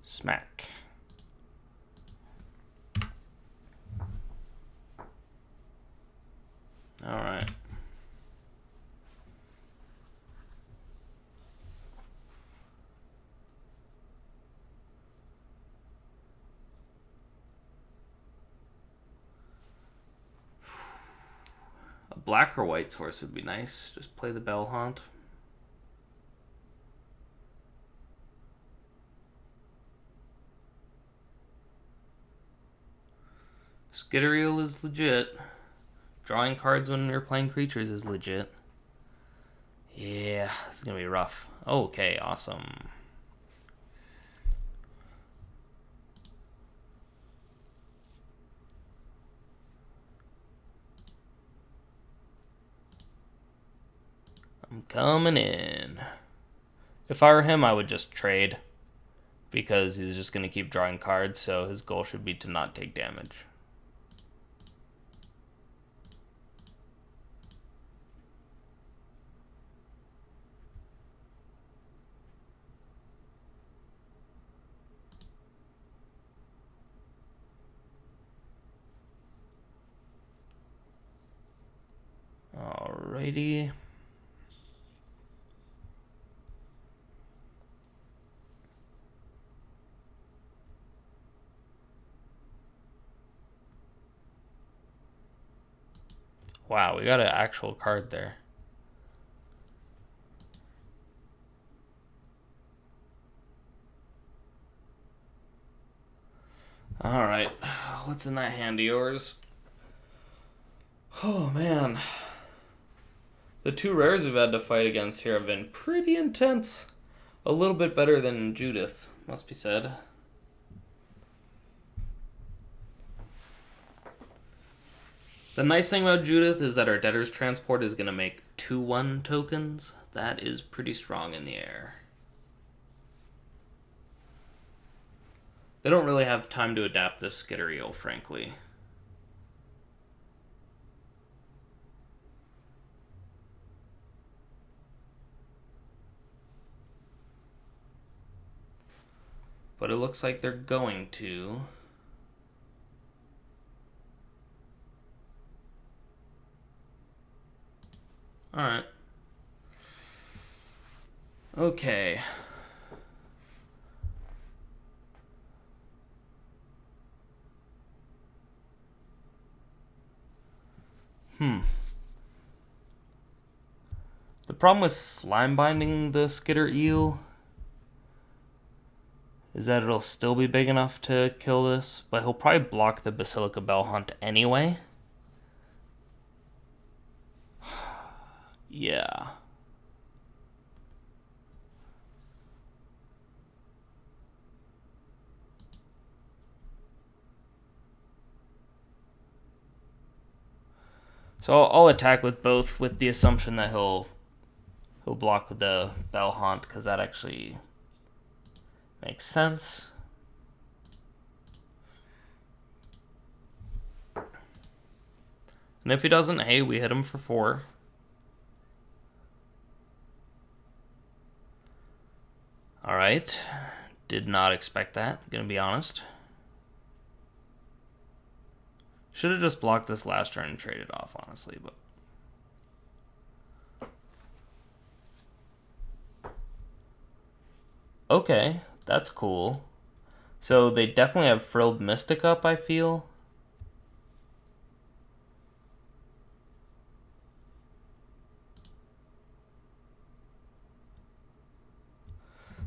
Smack. All right. A black or white source would be nice. Just play the Bell Haunt. Skitteriel is legit. Drawing cards when you're playing creatures is legit. Yeah, it's gonna be rough. Okay, awesome. I'm coming in. If I were him, I would just trade. Because he's just gonna keep drawing cards, so his goal should be to not take damage. Alrighty. Wow, we got an actual card there. Alright, what's in that hand of yours? Oh man. The two rares we've had to fight against here have been pretty intense. A little bit better than Judith, must be said. The nice thing about Judith is that our Debtor's Transport is going to make 2/1 tokens. That is pretty strong in the air. They don't really have time to adapt this Skitteriel, frankly. But it looks like they're going to. Alright. Okay. The problem with slime binding the Skitter Eel is that it'll still be big enough to kill this, but he'll probably block the Basilica Bell Hunt anyway. Yeah. So I'll attack with both, with the assumption that he'll block with the Bell Haunt, because that actually makes sense. And if he doesn't, hey, we hit him for 4. Alright. Did not expect that, gonna be honest. Should have just blocked this last turn and traded off, honestly, but... Okay, that's cool. So they definitely have Frilled Mystic up, I feel.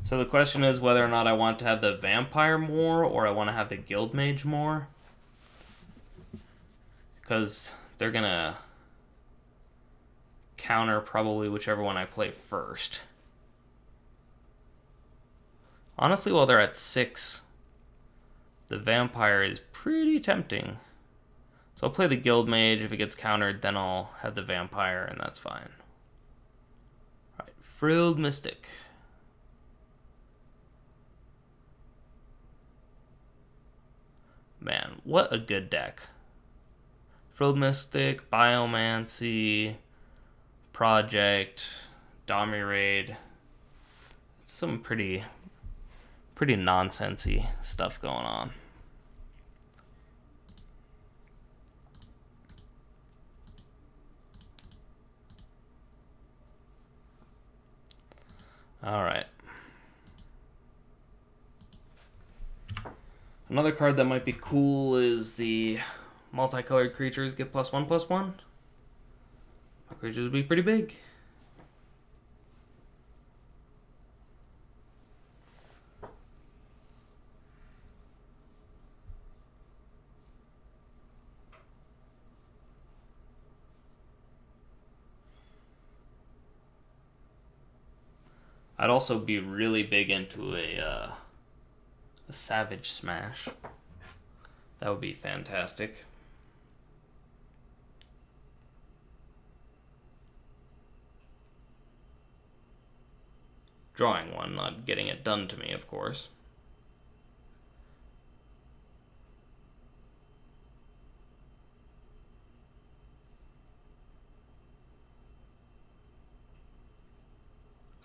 So the question is whether or not I want to have the vampire more or I want to have the guild mage more. Because they're going to counter probably whichever one I play first. Honestly, while they're at 6, the vampire is pretty tempting. So I'll play the guild mage. If it gets countered, then I'll have the vampire, and that's fine. Alright, Frilled Mystic. Man, what a good deck. Frilled Mystic, Biomancy, Project, Dami Raid. It's some pretty nonsensy stuff going on. All right. Another card that might be cool is the multicolored creatures get +1/+1. My creatures would be pretty big. I'd also be really big into a Savage Smash. That would be fantastic. Drawing one, not getting it done to me, of course.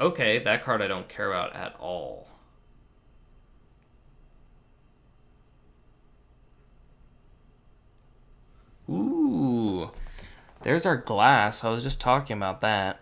Okay, that card I don't care about at all. Ooh, there's our glass. I was just talking about that.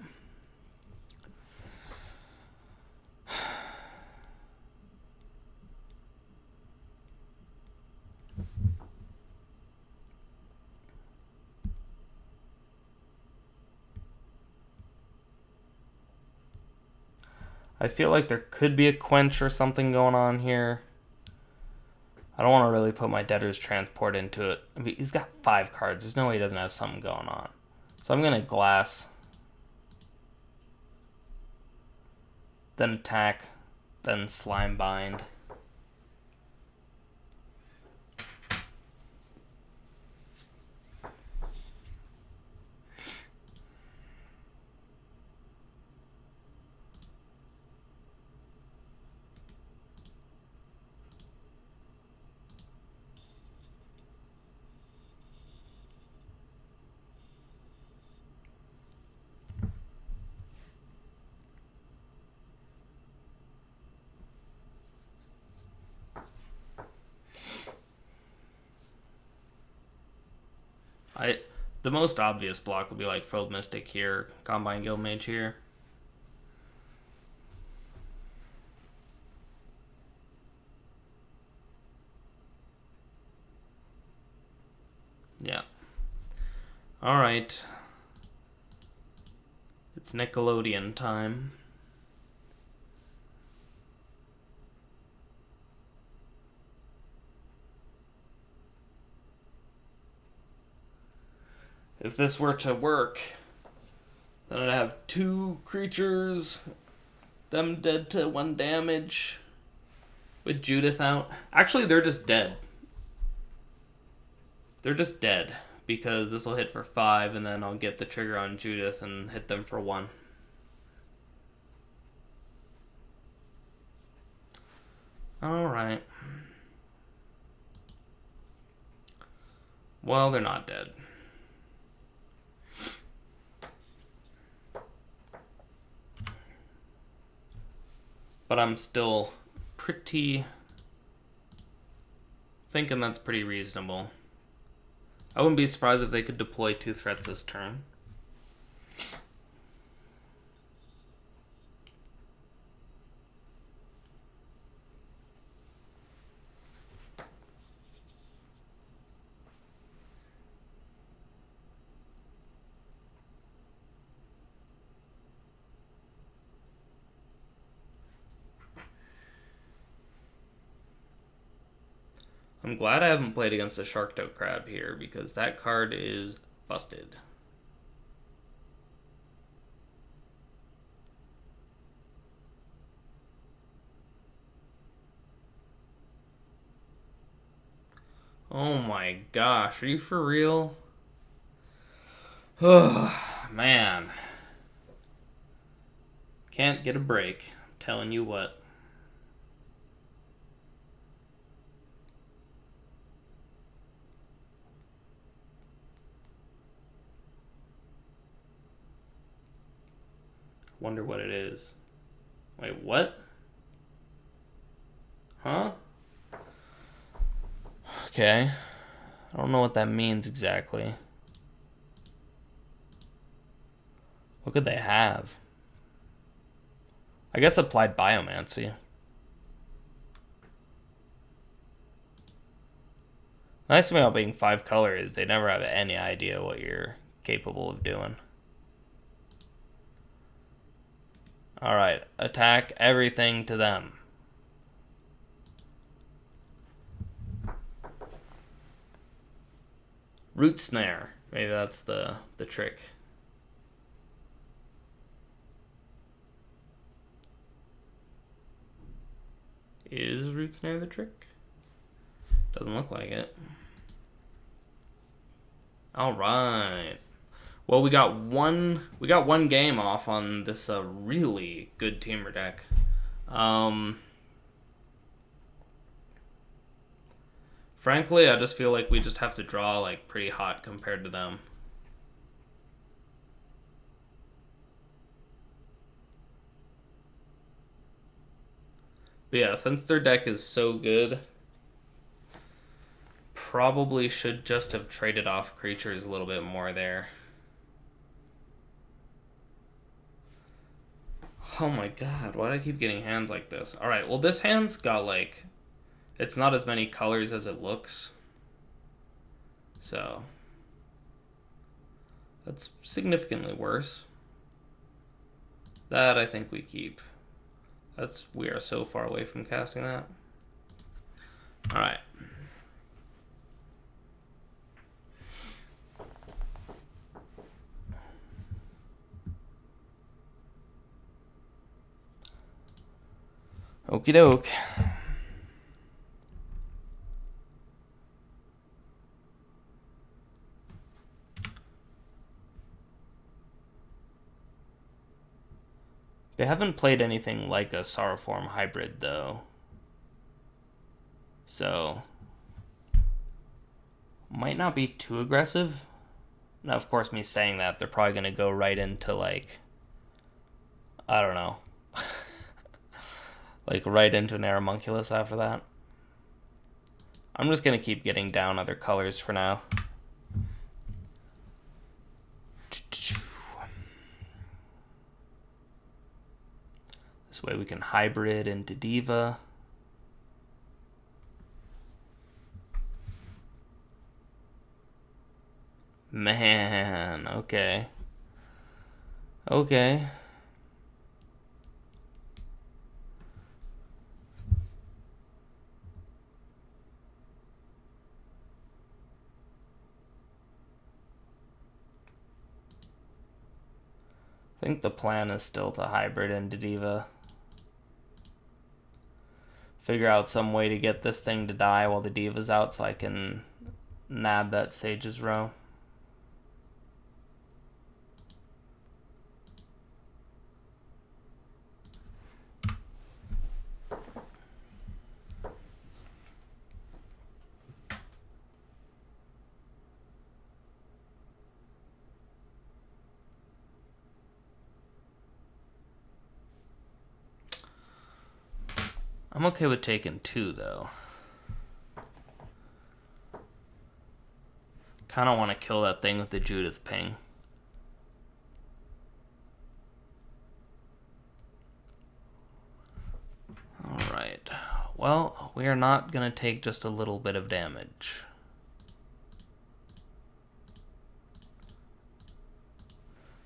I feel like there could be a quench or something going on here. I don't want to really put my Debtor's Transport into it. I mean, he's got 5 cards. There's no way he doesn't have something going on. So I'm going to glass. Then attack. Then Slime Bind. The most obvious block would be like Frilled Mystic here, Combine Guild Mage here. Yeah. Alright. It's Nickelodeon time. If this were to work, then I'd have 2 creatures, them dead to 1 damage, with Judith out. Actually, they're just dead. They're just dead, because this will hit for 5, and then I'll get the trigger on Judith and hit them for 1. Alright. Well, they're not dead. But I'm still thinking that's pretty reasonable. I wouldn't be surprised if they could deploy 2 threats this turn. I'm glad I haven't played against the Shark-Toe Crab here, because that card is busted. Oh my gosh, are you for real? Oh, man. Can't get a break, I'm telling you what. Wonder what it is. Wait, what? Huh? Okay. I don't know what that means exactly. What could they have? I guess applied biomancy. The nice thing about being 5 color is they never have any idea what you're capable of doing. Alright, attack everything to them. Root Snare. Maybe that's the trick. Is Root Snare the trick? Doesn't look like it. Alright. Well, we got one game off on this really good teamer deck. Frankly, I just feel like we just have to draw like pretty hot compared to them. But yeah, since their deck is so good, probably should just have traded off creatures a little bit more there. Oh my god, why do I keep getting hands like this? Alright, well this hand's got like... It's not as many colors as it looks. So... That's significantly worse. That I think we keep. We are so far away from casting that. Alright. Okie doke. They haven't played anything like a Sorrowform hybrid, though. So, might not be too aggressive. Now, of course, me saying that, they're probably going to go right into, like, I don't know. Like, right into an Aeromunculus after that. I'm just going to keep getting down other colors for now. This way we can hybrid into Diva. Man, okay. Okay. I think the plan is still to hybrid into Diva. Figure out some way to get this thing to die while the Diva's out so I can nab that Sage's Row. I'm okay with taking 2, though. Kind of want to kill that thing with the Judith Ping. Alright. Well, we are not going to take just a little bit of damage.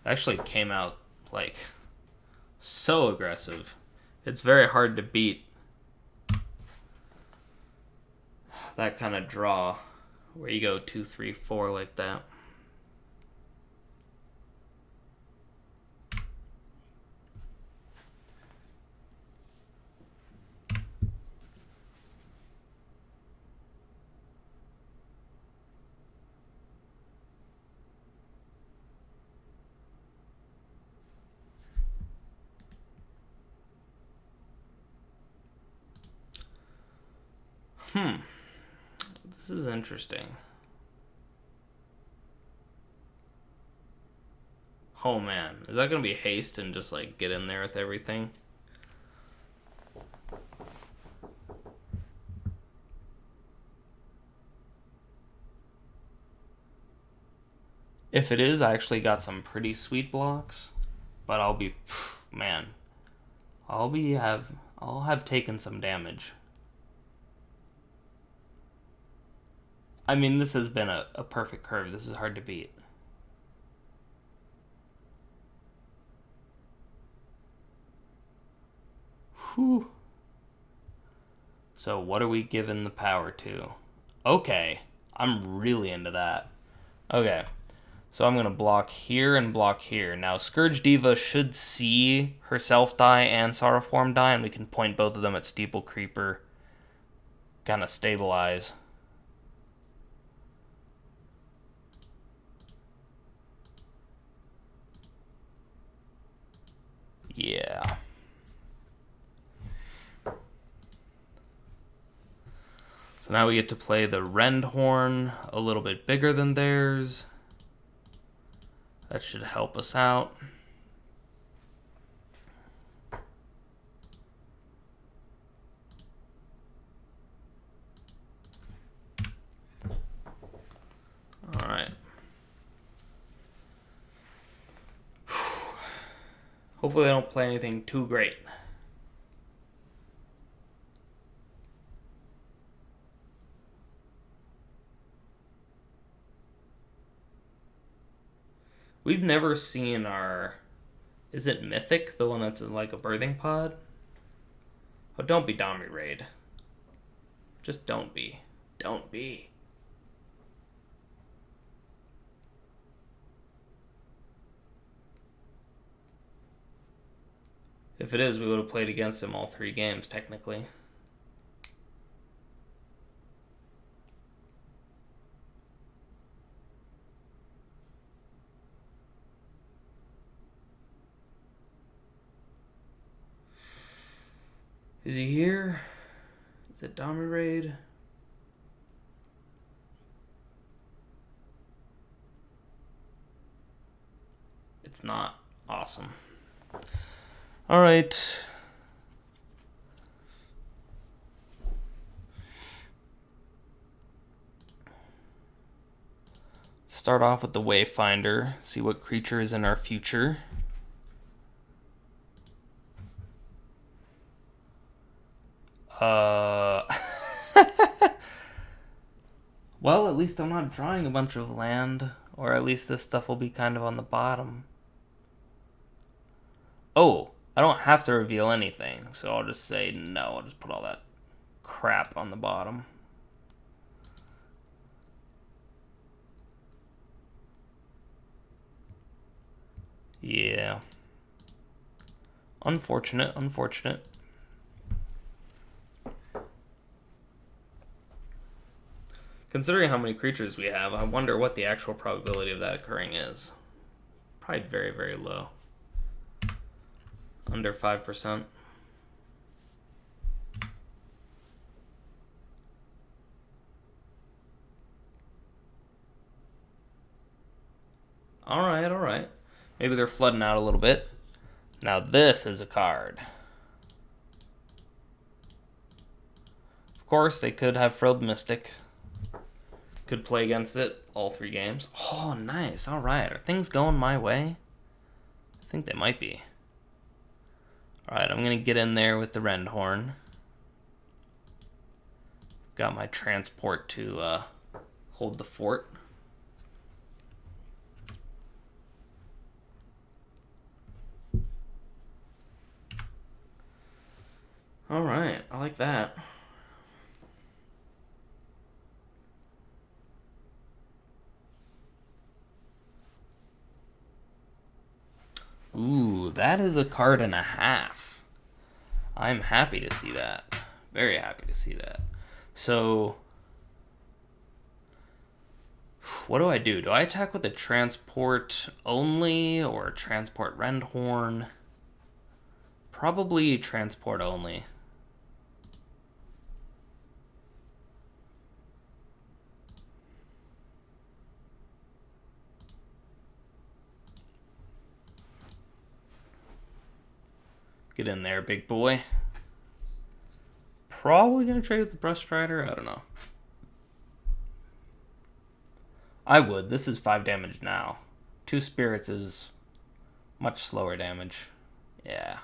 Actually came out, like, so aggressive. It's very hard to beat that kind of draw where you go 2, 3, 4 like that. This is interesting. Oh man, is that gonna be haste and just like get in there with everything? If it is, I actually got some pretty sweet blocks, but I'll be, man, I'll have taken some damage. I mean, this has been a perfect curve. This is hard to beat. Whew. So what are we giving the power to? Okay, I'm really into that. Okay, so I'm going to block here and block here. Now, Scourge Diva should see herself die and Sorrowform die, and we can point both of them at Steeple Creeper. Kind of stabilize. Yeah. So now we get to play the Rendhorn, a little bit bigger than theirs. That should help us out. All right. Hopefully I don't play anything too great. We've never seen our... Is it Mythic? The one that's like a birthing pod? Oh, don't be Domri Raid. Just don't be. Don't be. If it is, we would have played against him all 3 games, technically. Is he here? Is it Domri Raid? It's not. Awesome. All right. Start off with the Wayfinder. See what creature is in our future. Well, at least I'm not drawing a bunch of land. Or at least this stuff will be kind of on the bottom. Oh, I don't have to reveal anything. So I'll just say no. I'll just put all that crap on the bottom. Yeah. Unfortunate, unfortunate. Considering how many creatures we have, I wonder what the actual probability of that occurring is. Probably very, very low. Under 5%. Alright, alright. Maybe they're flooding out a little bit. Now this is a card. Of course, they could have Frilled Mystic. Could play against it all 3 games. Oh, nice. Alright. Are things going my way? I think they might be. Alright, I'm going to get in there with the Rendhorn. Got my transport to hold the fort. Alright, I like that. Ooh, that is a card and a half. I'm happy to see that. Very happy to see that. So, what do I do? Do I attack with a transport only or transport Rendhorn? Probably transport only. Get in there, big boy. Probably gonna trade with the Brush Strider. I don't know. I would. This is 5 damage now. 2 spirits is much slower damage. Yeah.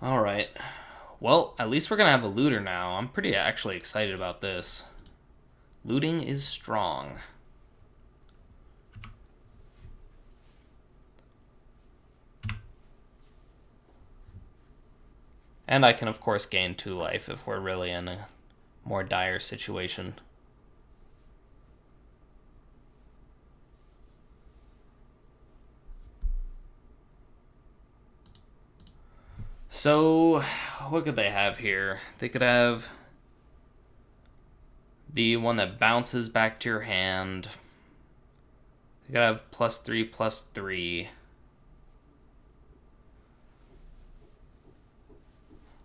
Alright. Well, at least we're gonna have a looter now. I'm pretty actually excited about this. Looting is strong. And I can, of course, gain 2 life if we're really in a more dire situation. So, what could they have here? They could have the one that bounces back to your hand. They could have +3/+3.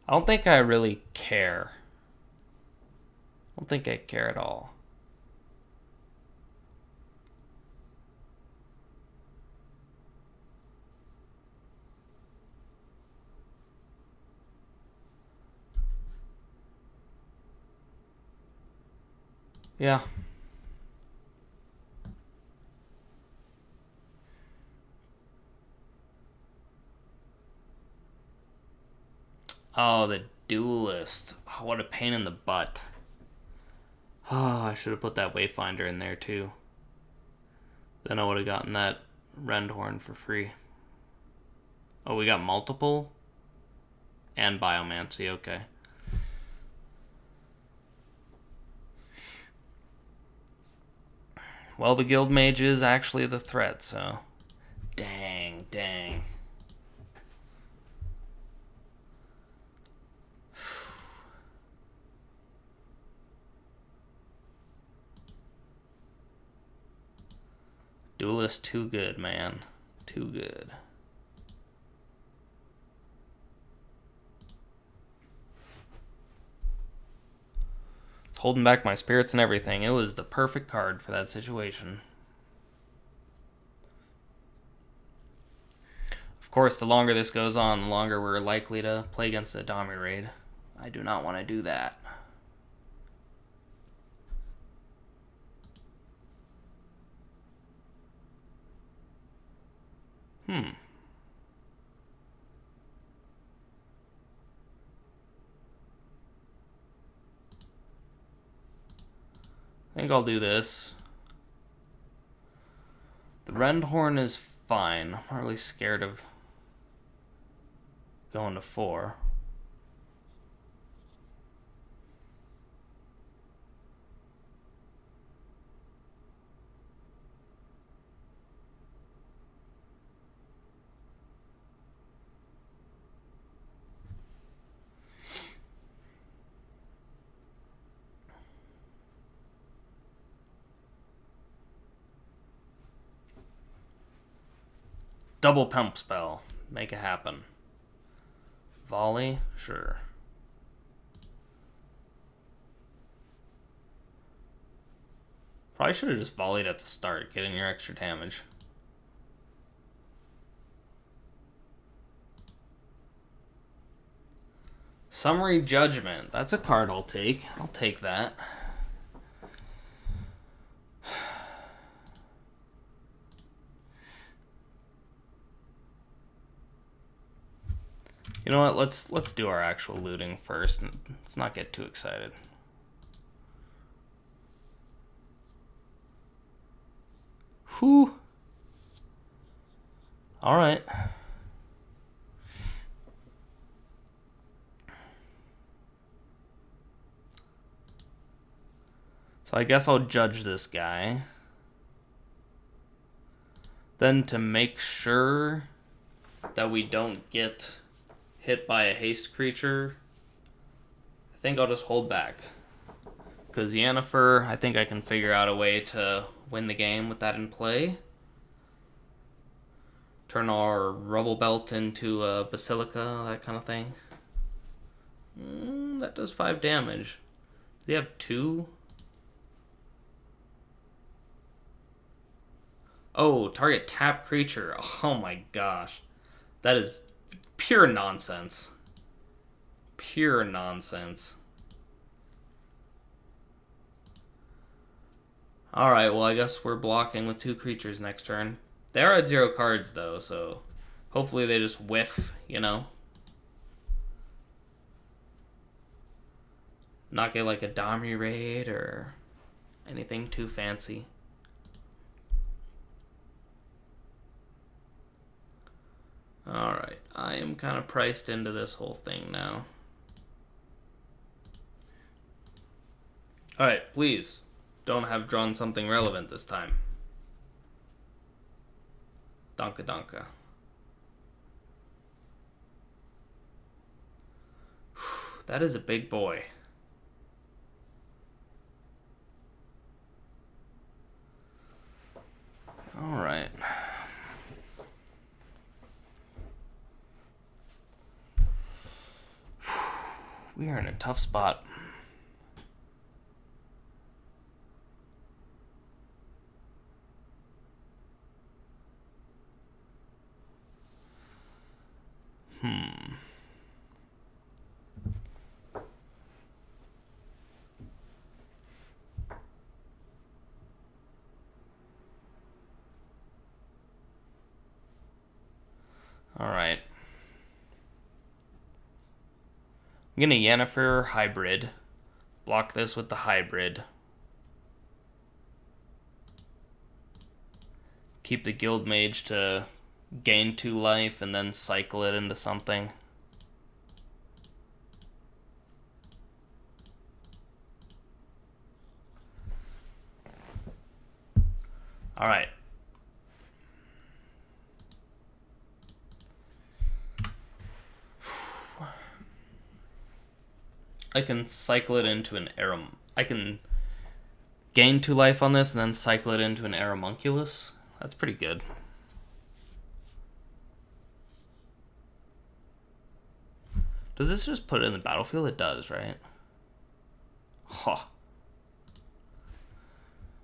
I don't think I really care. I don't think I care at all. Yeah. Oh, the duelist. Oh, what a pain in the butt. Oh, I should have put that Wayfinder in there too. Then I would have gotten that Rendhorn for free. Oh, we got multiple? And Biomancy, okay. Well, the Guild Mage is actually the threat, so... Dang. Duelist too good, man. Too good. Holding back my spirits and everything. It was the perfect card for that situation. Of course, the longer this goes on, the longer we're likely to play against a Dami raid. I do not want to do that. I think I'll do this. The Rendhorn is fine. I'm not really scared of going to 4. Double pump spell. Make it happen. Volley? Sure. Probably should have just volleyed at the start, getting your extra damage. Summary Judgment. That's a card I'll take. I'll take that. You know what? Let's do our actual looting first. Let's not get too excited. Whew. All right. So I guess I'll judge this guy. Then to make sure that we don't get hit by a haste creature, I think I'll just hold back. Because Yennefer, I think I can figure out a way to win the game with that in play. Turn our Rubble Belt into a Basilica, that kind of thing. That does 5 damage. Do they have 2? Oh, target tap creature. Oh my gosh. That is pure nonsense. Pure nonsense. Alright, well I guess we're blocking with 2 creatures next turn. They are at 0 cards though, so hopefully they just whiff, you know? Not get like a Domri raid or anything too fancy. Alright, I am kind of priced into this whole thing now. Alright, please, don't have drawn something relevant this time. Donka donka. That is a big boy. Alright. We are in a tough spot. Alright. I'm gonna Yennefer hybrid. Block this with the hybrid. Keep the Guild Mage to gain 2 life and then cycle it into something. Alright. I can cycle it into an Arum. I can gain 2 life on this and then cycle it into an Arumunculus. That's pretty good. Does this just put it in the battlefield? It does, right? Huh.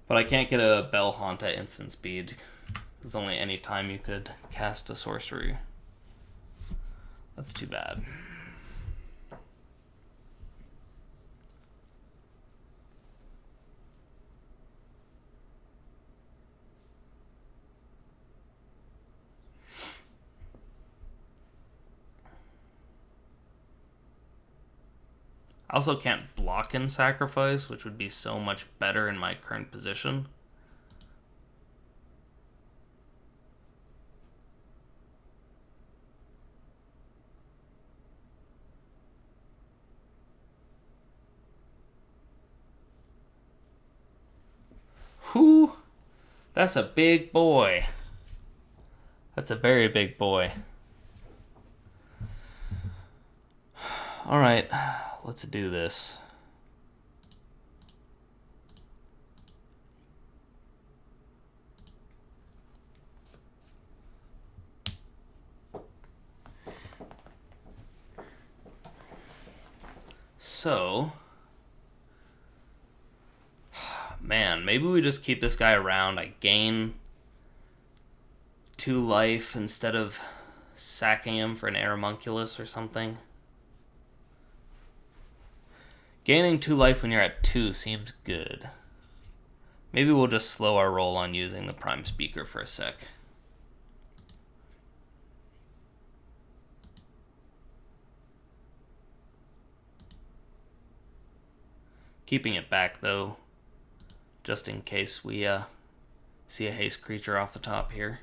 But I can't get a Bell Haunt at instant speed. There's only any time you could cast a sorcery. That's too bad. I also can't block and sacrifice, which would be so much better in my current position. Whew! That's a big boy. That's a very big boy. Alright, let's do this. So, man, maybe we just keep this guy around. I gain 2 life instead of sacking him for an Arumunculus or something. Gaining 2 life when you're at 2 seems good. Maybe we'll just slow our roll on using the Prime Speaker for a sec. Keeping it back, though, just in case we see a haste creature off the top here.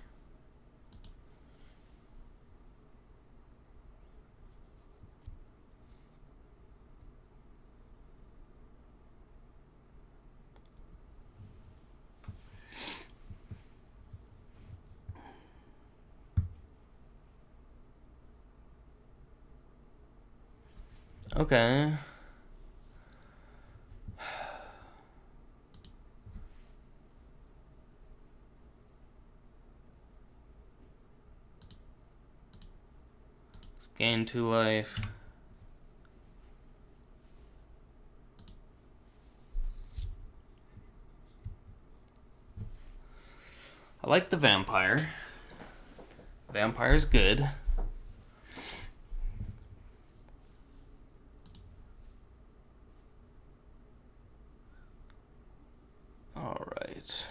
Okay. Let's gain 2 life. I like the vampire. Vampire's good. All right.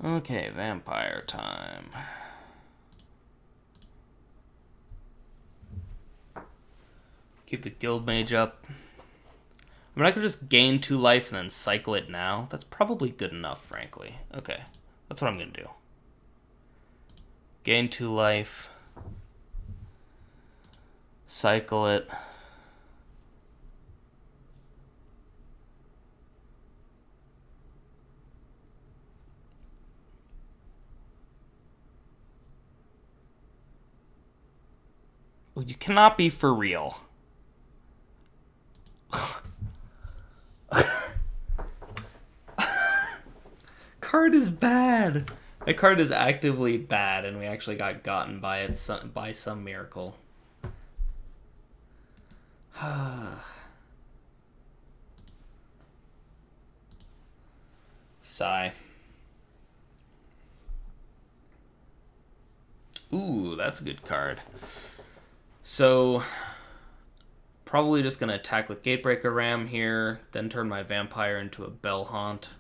Okay, vampire time. Keep the guild mage up. I mean, I could just gain 2 life and then cycle it now. That's probably good enough, frankly. Okay, that's what I'm going to do. Gain 2 life. Cycle it. Oh, you cannot be for real. Card is bad. The card is actively bad, and we actually got gotten by it by some miracle. Sigh. Ooh, that's a good card. So, probably just going to attack with Gatebreaker Ram here, then turn my Vampire into a Bell Haunt.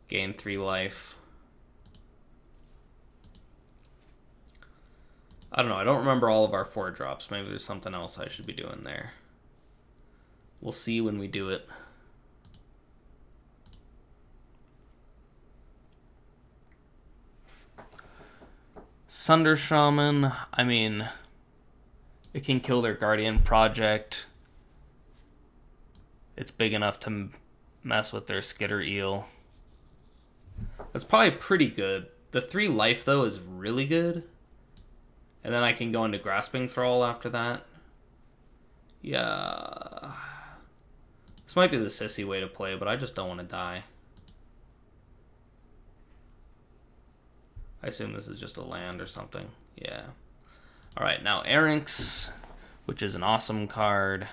Gain 3 life. I don't know, I don't remember all of our 4 drops. Maybe there's something else I should be doing there. We'll see when we do it. Sunder Shaman, I mean, it can kill their Guardian Project. It's big enough to mess with their Skitter Eel. That's probably pretty good. The 3 life, though, is really good. And then I can go into Grasping Thrall after that. Yeah. This might be the sissy way to play, but I just don't want to die. I assume this is just a land or something. Yeah. Alright, now Erynx, which is an awesome card.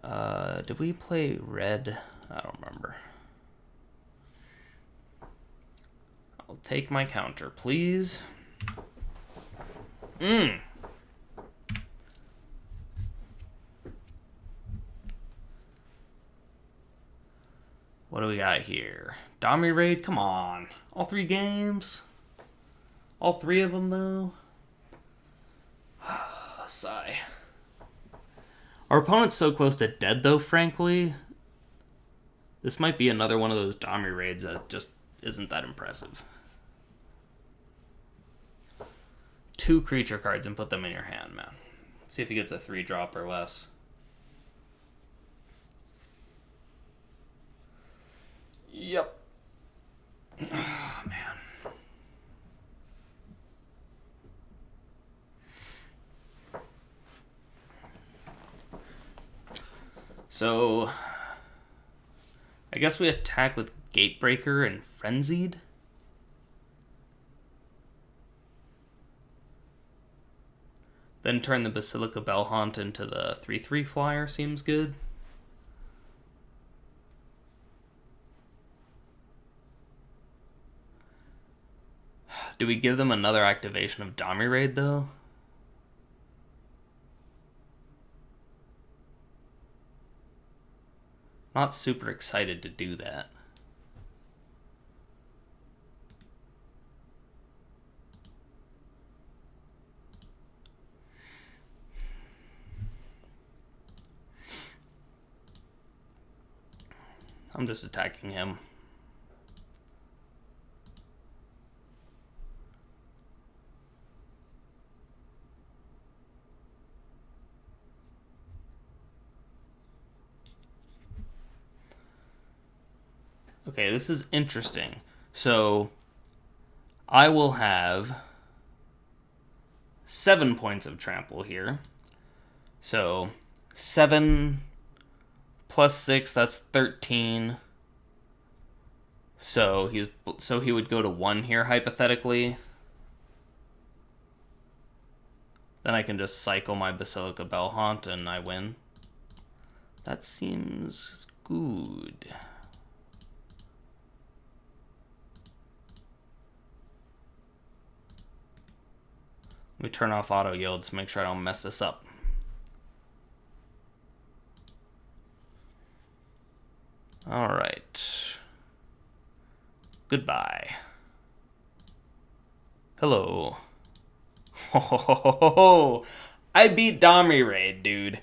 Did we play red? I don't remember. I'll take my counter, please. What do we got here? Domri Raid? Come on. All 3 games? All 3 of them, though? Sigh. Our opponent's so close to dead, though, frankly. This might be another one of those Domri Raids that just isn't that impressive. 2 creature cards and put them in your hand, man. Let's see if he gets a 3-drop or less. Yep. Oh, man. So, I guess we attack with Gatebreaker and Frenzied. Then turn the Basilica Bellhaunt into the 3/3 flyer. Seems good. Do we give them another activation of Domri Raid, though? Not super excited to do that. I'm just attacking him. Okay, this is interesting. So, I will have 7 points of trample here. So, 7 plus 6, that's 13. So he would go to 1 here, hypothetically. Then I can just cycle my Basilica Bellhaunt and I win. That seems good. Let me turn off auto yields to make sure I don't mess this up. All right. Goodbye. Hello. Ho, I beat Dommy Raid, dude.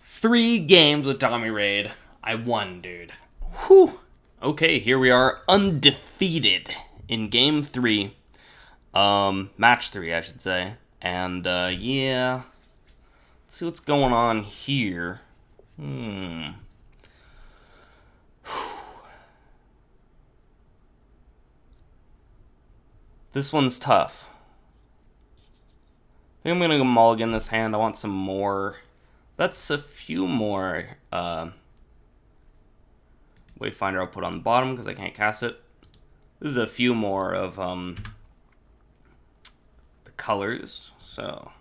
3 games with Dommy Raid. I won, dude. Whew. Okay, here we are, undefeated in game 3. Match 3, I should say. And, yeah. Let's see what's going on here. This one's tough. I think I'm gonna go mulligan this hand. I want some more. That's a few more Wayfinder I'll put on the bottom because I can't cast it. This is a few more of the colors, so.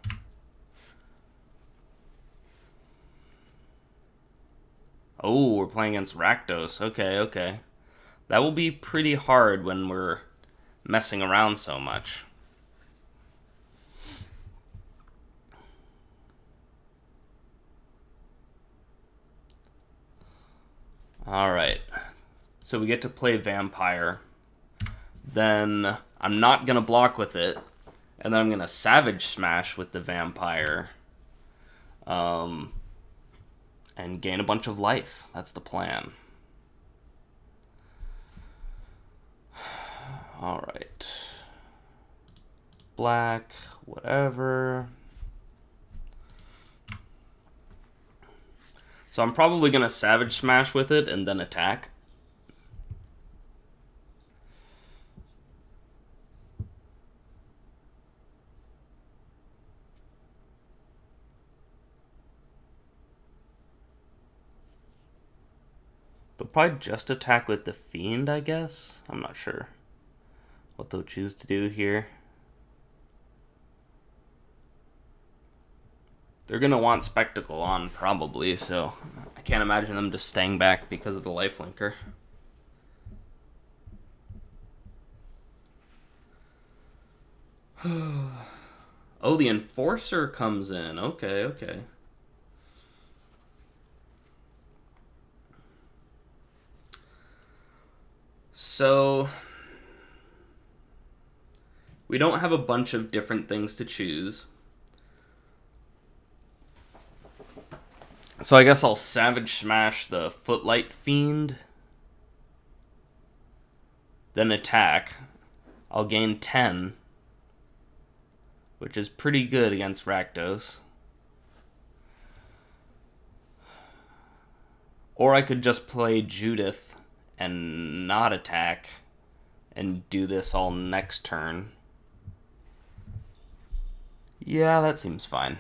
Oh, we're playing against Rakdos. Okay. That will be pretty hard when we're messing around so much. Alright. So we get to play Vampire. Then I'm not going to block with it. And then I'm going to Savage Smash with the Vampire. And gain a bunch of life. That's the plan. Alright. Black, whatever. So I'm probably going to Savage Smash with it and then attack. They'll probably just attack with the Fiend, I guess. I'm not sure what they'll choose to do here. They're going to want Spectacle on, probably, so I can't imagine them just staying back because of the lifelinker. Oh, the Enforcer comes in. Okay. So, we don't have a bunch of different things to choose. So I guess I'll Savage Smash the Footlight Fiend. Then attack. I'll gain 10. Which is pretty good against Rakdos. Or I could just play Judith and not attack. And do this all next turn. Yeah, that seems fine.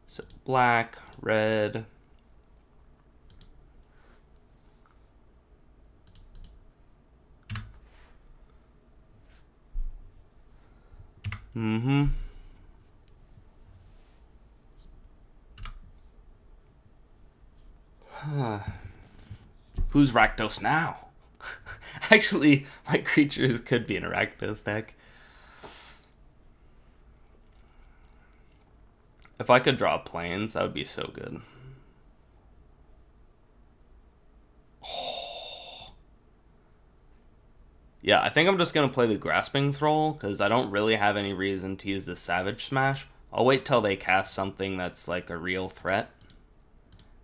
So black, red. Who's Rakdos now? Actually, my creatures could be in a Rakdos deck. If I could draw planes, that would be so good. Oh. Yeah, I think I'm just going to play the Grasping Thrall, because I don't really have any reason to use the Savage Smash. I'll wait till they cast something that's like a real threat.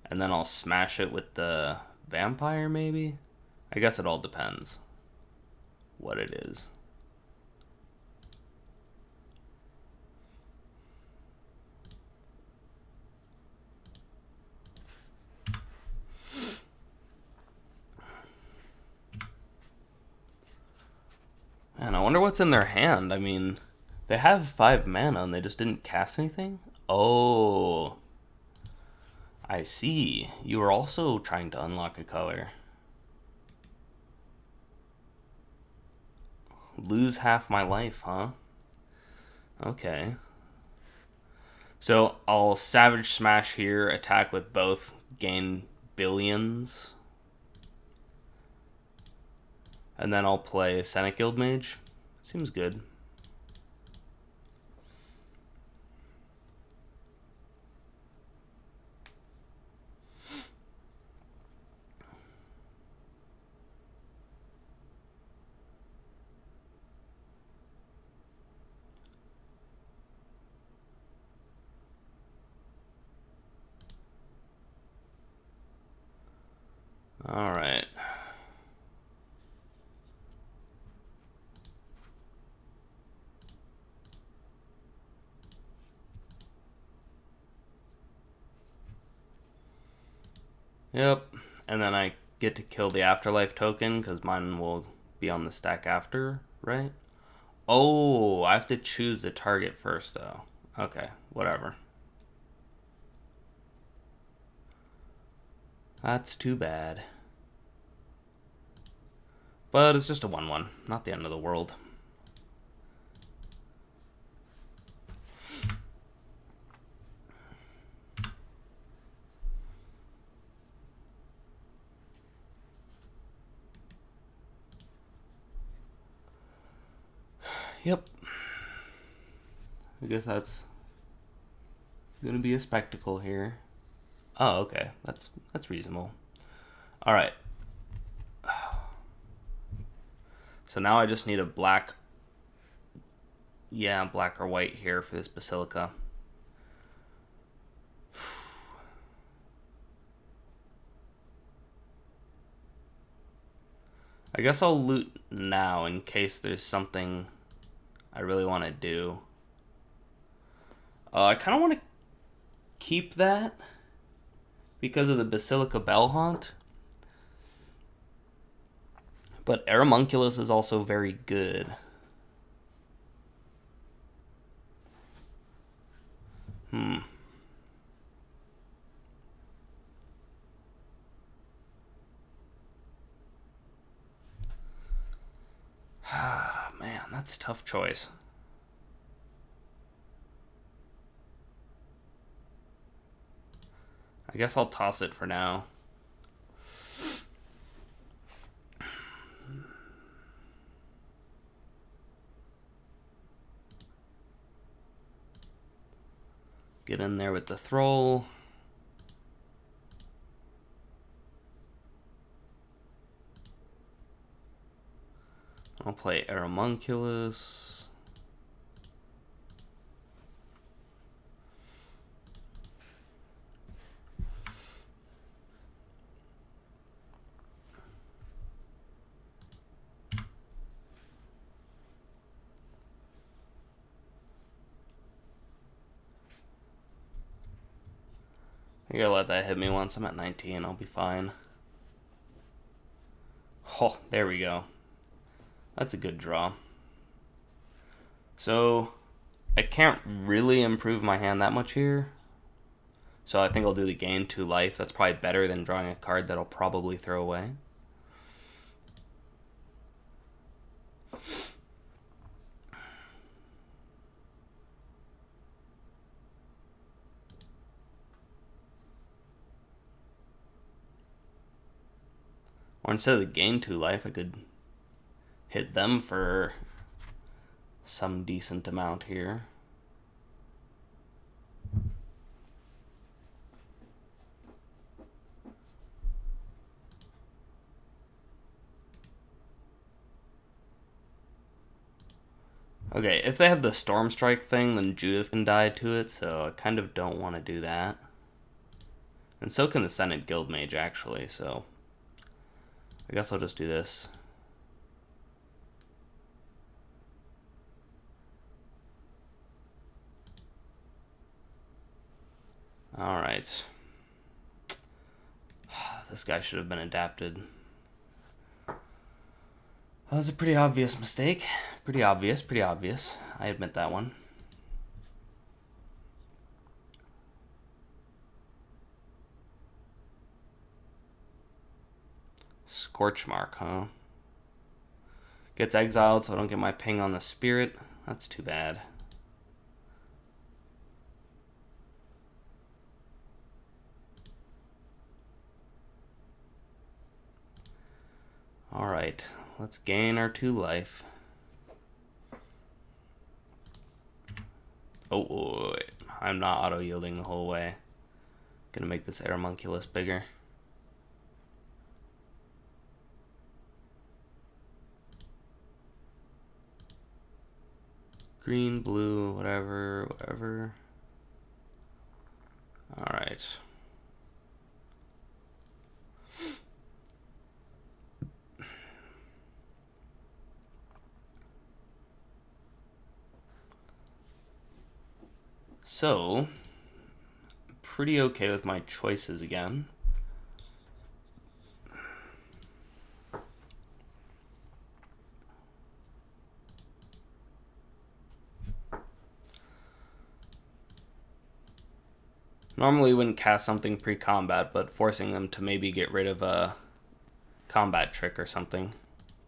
And then I'll smash it with the Vampire, maybe? I guess it all depends what it is. wonder what's in their hand. I mean, they have 5 mana and they just didn't cast anything? Oh, I see. You were also trying to unlock a color. Lose half my life, huh? Okay. So I'll Savage Smash here, attack with both, gain billions. And then I'll play Senate Guildmage. Seems good. All right. Yep. And then I get to kill the Afterlife token because mine will be on the stack after, right? Oh, I have to choose the target first, though. Okay, whatever. That's too bad. But it's just a 1/1, not the end of the world. Yep. I guess that's gonna be a spectacle here. Oh, okay. That's reasonable. All right. So now I just need a black. Yeah, black or white here for this Basilica. I guess I'll loot now in case there's something I really want to do. I kind of want to keep that because of the Basilica Bell Haunt. But Aeromunculus is also very good. Man, that's a tough choice. I guess I'll toss it for now. Get in there with the Thrall. I'll play Aeromunculus. I gotta let that hit me once. I'm at 19. I'll be fine. Oh, there we go. That's a good draw. So, I can't really improve my hand that much here. So I think I'll do the gain 2 life. That's probably better than drawing a card that I'll probably throw away. Or instead of the gain 2 life, I could hit them for some decent amount here. Okay, if they have the Storm Strike thing, then Judith can die to it, so I kind of don't want to do that. And so can the Senate Guildmage, actually, so I guess I'll just do this. Alright. This guy should have been adapted. That was a pretty obvious mistake. Pretty obvious. I admit that one. Scorchmark, huh? Gets exiled so I don't get my ping on the spirit. That's too bad. Alright, let's gain our 2 life. Oh, wait. I'm not auto-yielding the whole way. Gonna make this Aeromunculus bigger. Green, blue, whatever. Alright. So, pretty okay with my choices again. Normally we wouldn't cast something pre-combat, but forcing them to maybe get rid of a combat trick or something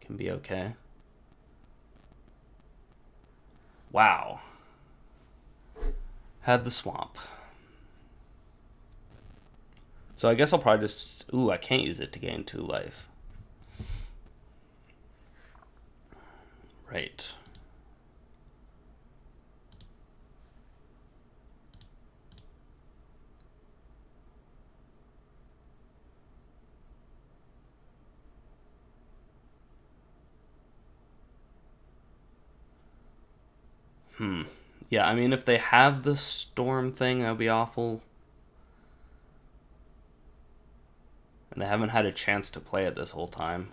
can be okay. Wow. Had the swamp. So I guess I'll probably just... Ooh, I can't use it to gain 2 life. Right. Yeah, I mean, if they have the storm thing, that would be awful. And they haven't had a chance to play it this whole time.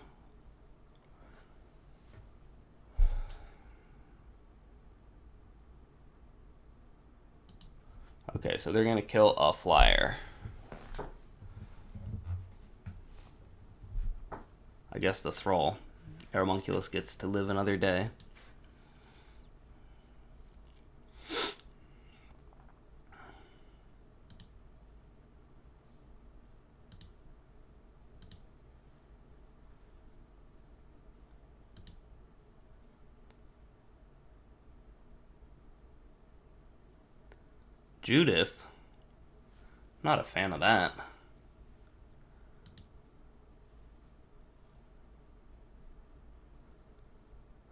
Okay, so they're going to kill a flyer. I guess the Thrall. Aeromunculus gets to live another day. Judith? Not a fan of that.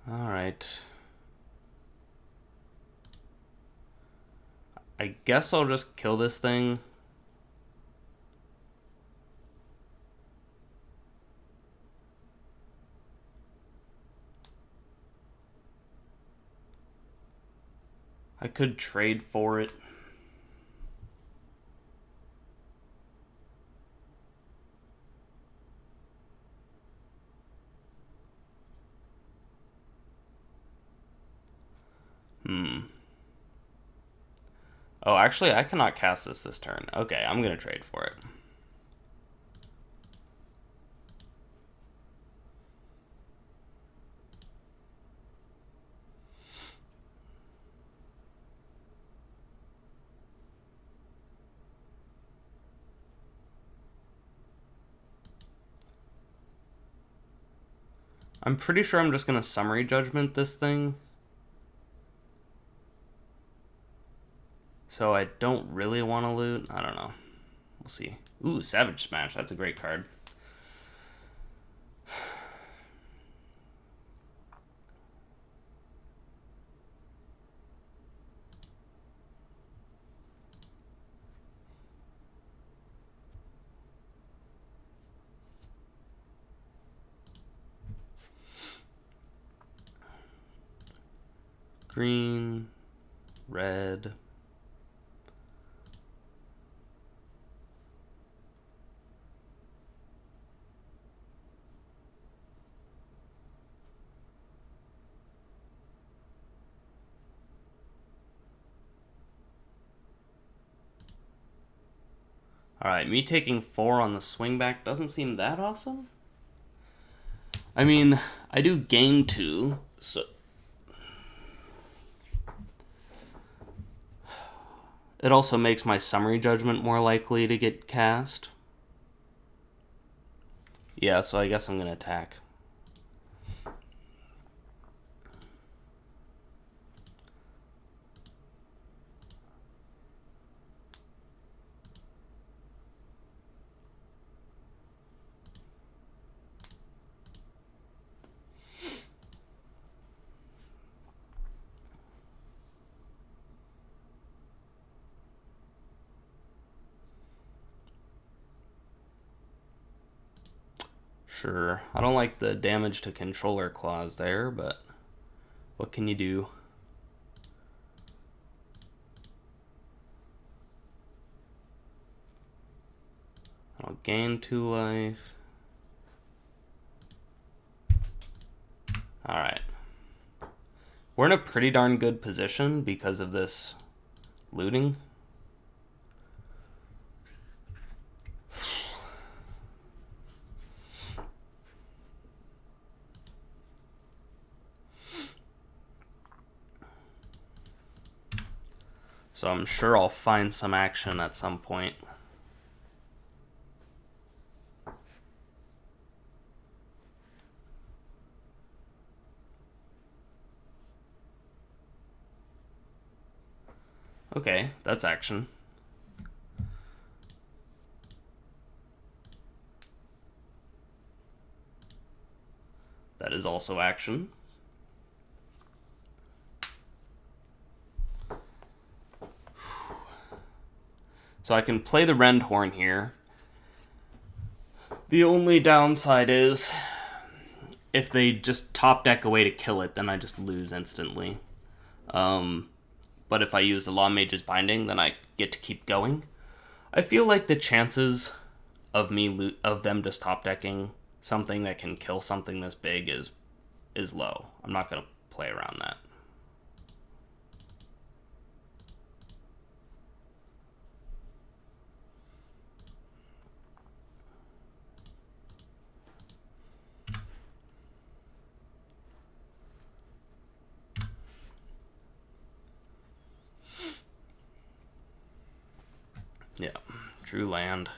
Alright. I guess I'll just kill this thing. I could trade for it. Oh, actually, I cannot cast this turn. Okay, I'm going to trade for it. I'm pretty sure I'm just going to summary judgment this thing. So I don't really want to loot. I don't know. We'll see. Ooh, Savage Smash. That's a great card. Green, red. Alright, me taking 4 on the swing back doesn't seem that awesome. I mean, I do gain 2, so it also makes my summary judgment more likely to get cast. Yeah, so I guess I'm gonna attack. Sure, I don't like the damage to controller clause there, but what can you do? I'll gain 2 life. Alright. We're in a pretty darn good position because of this looting. So I'm sure I'll find some action at some point. Okay, that's action. That is also action. So I can play the Rendhorn here. The only downside is if they just top deck away to kill it, then I just lose instantly. But if I use the Law Mage's Binding, then I get to keep going. I feel like the chances of them just top decking something that can kill something this big is low. I'm not gonna play around that. Yeah, true land.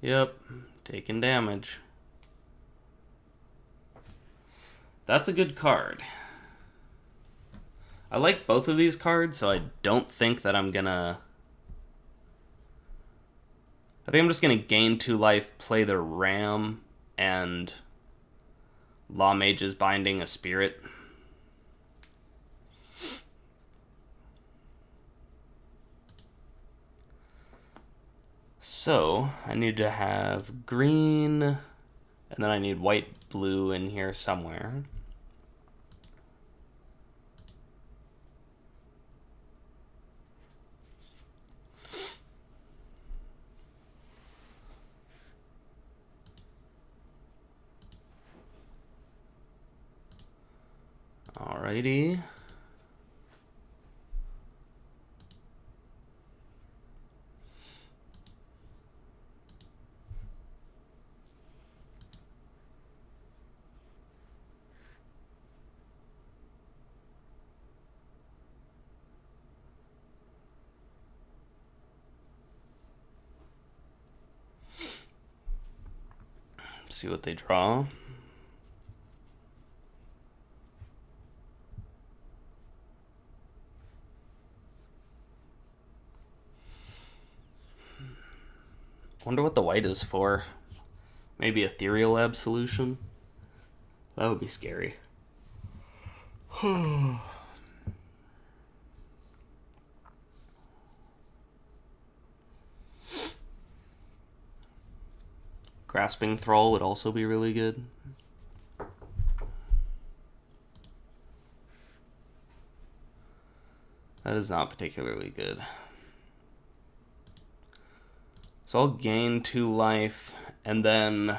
Yep, taking damage. That's a good card. I like both of these cards, so I don't think that I'm gonna... I think I'm just gonna gain 2 life, play the Ram, and Law Mage's Binding a Spirit. So, I need to have green, and then I need white, blue in here somewhere. Alrighty. See what they draw. Wonder what the white is for. Maybe Ethereal Absolution? That would be scary. Grasping Thrall would also be really good. That is not particularly good. So I'll gain 2 life, and then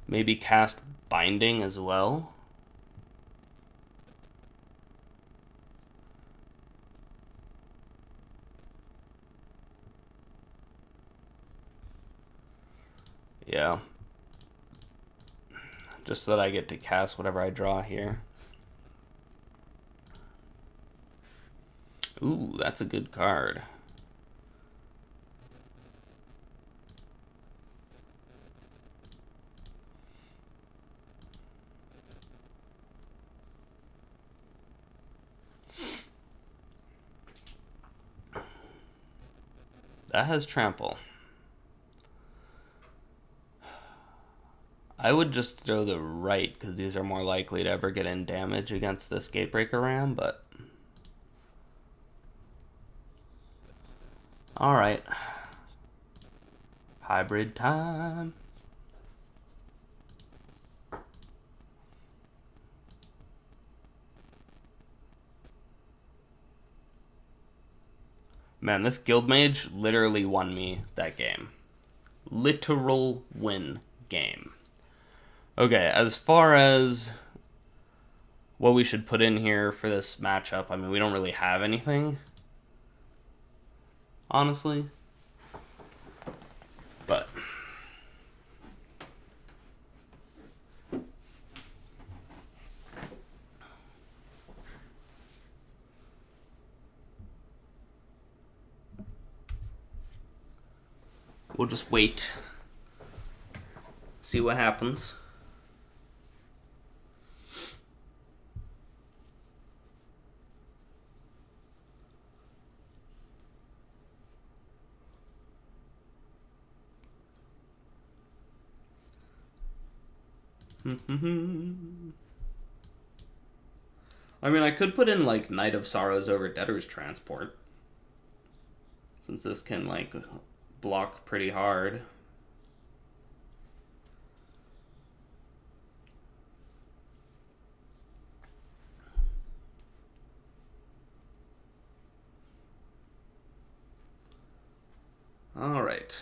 maybe cast Binding as well. Yeah. Just so that I get to cast whatever I draw here. Ooh, that's a good card. That has trample. I would just throw the right because these are more likely to ever get in damage against this Gatebreaker Ram, but... Alright. Hybrid time. Man, this Guild Mage literally won me that game. Literal win game. Okay, as far as what we should put in here for this matchup, I mean, we don't really have anything, honestly. But we'll just wait. See what happens. I mean, I could put in, like, Night of Sorrows over Debtor's Transport. Since this can, like, block pretty hard. Alright.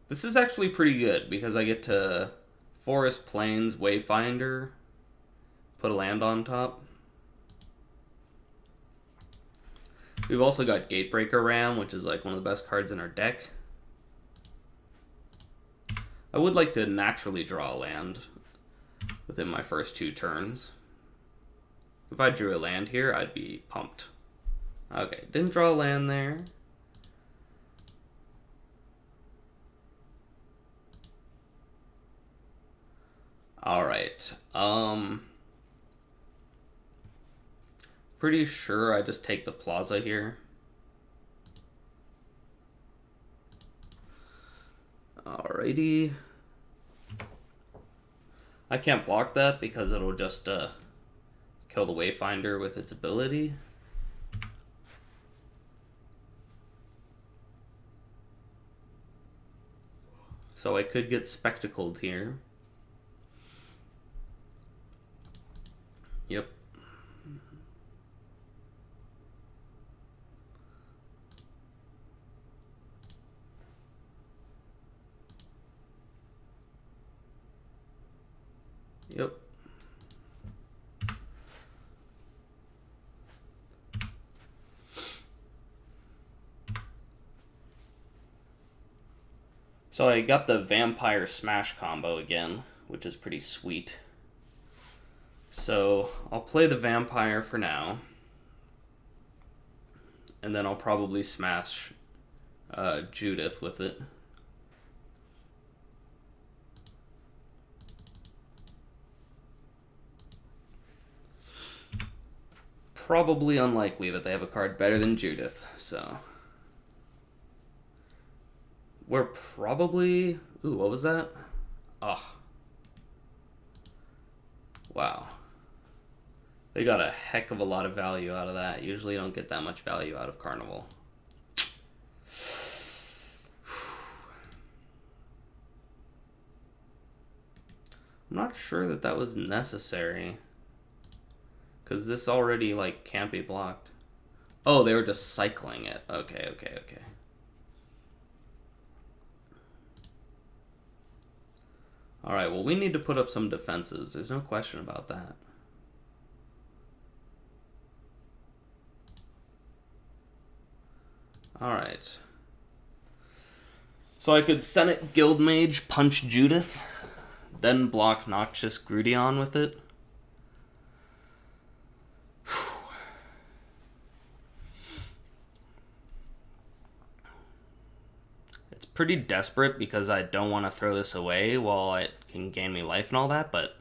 This is actually pretty good because I get to Forest Plains Wayfinder, put a land on top. We've also got Gatebreaker Ram, which is like one of the best cards in our deck. I would like to naturally draw a land within my first 2 turns. If I drew a land here, I'd be pumped. Okay, didn't draw a land there. Alright, pretty sure I just take the Plaza here. Alrighty. I can't block that because it'll just kill the Wayfinder with its ability. So I could get spectacled here. Yep. Yep. So I got the Vampire Smash combo again, which is pretty sweet. So I'll play the Vampire for now. And then I'll probably smash Judith with it. Probably unlikely that they have a card better than Judith, so... We're probably... Ooh, what was that? Ugh. Wow. They got a heck of a lot of value out of that. Usually you don't get that much value out of Carnival. I'm not sure that that was necessary. Because this already, like, can't be blocked. Oh, they were just cycling it. Okay. Alright, well, we need to put up some defenses. There's no question about that. Alright. So I could Senate Guildmage, punch Judith, then block Noxious Grudion with it. It's pretty desperate because I don't want to throw this away while it can gain me life and all that, but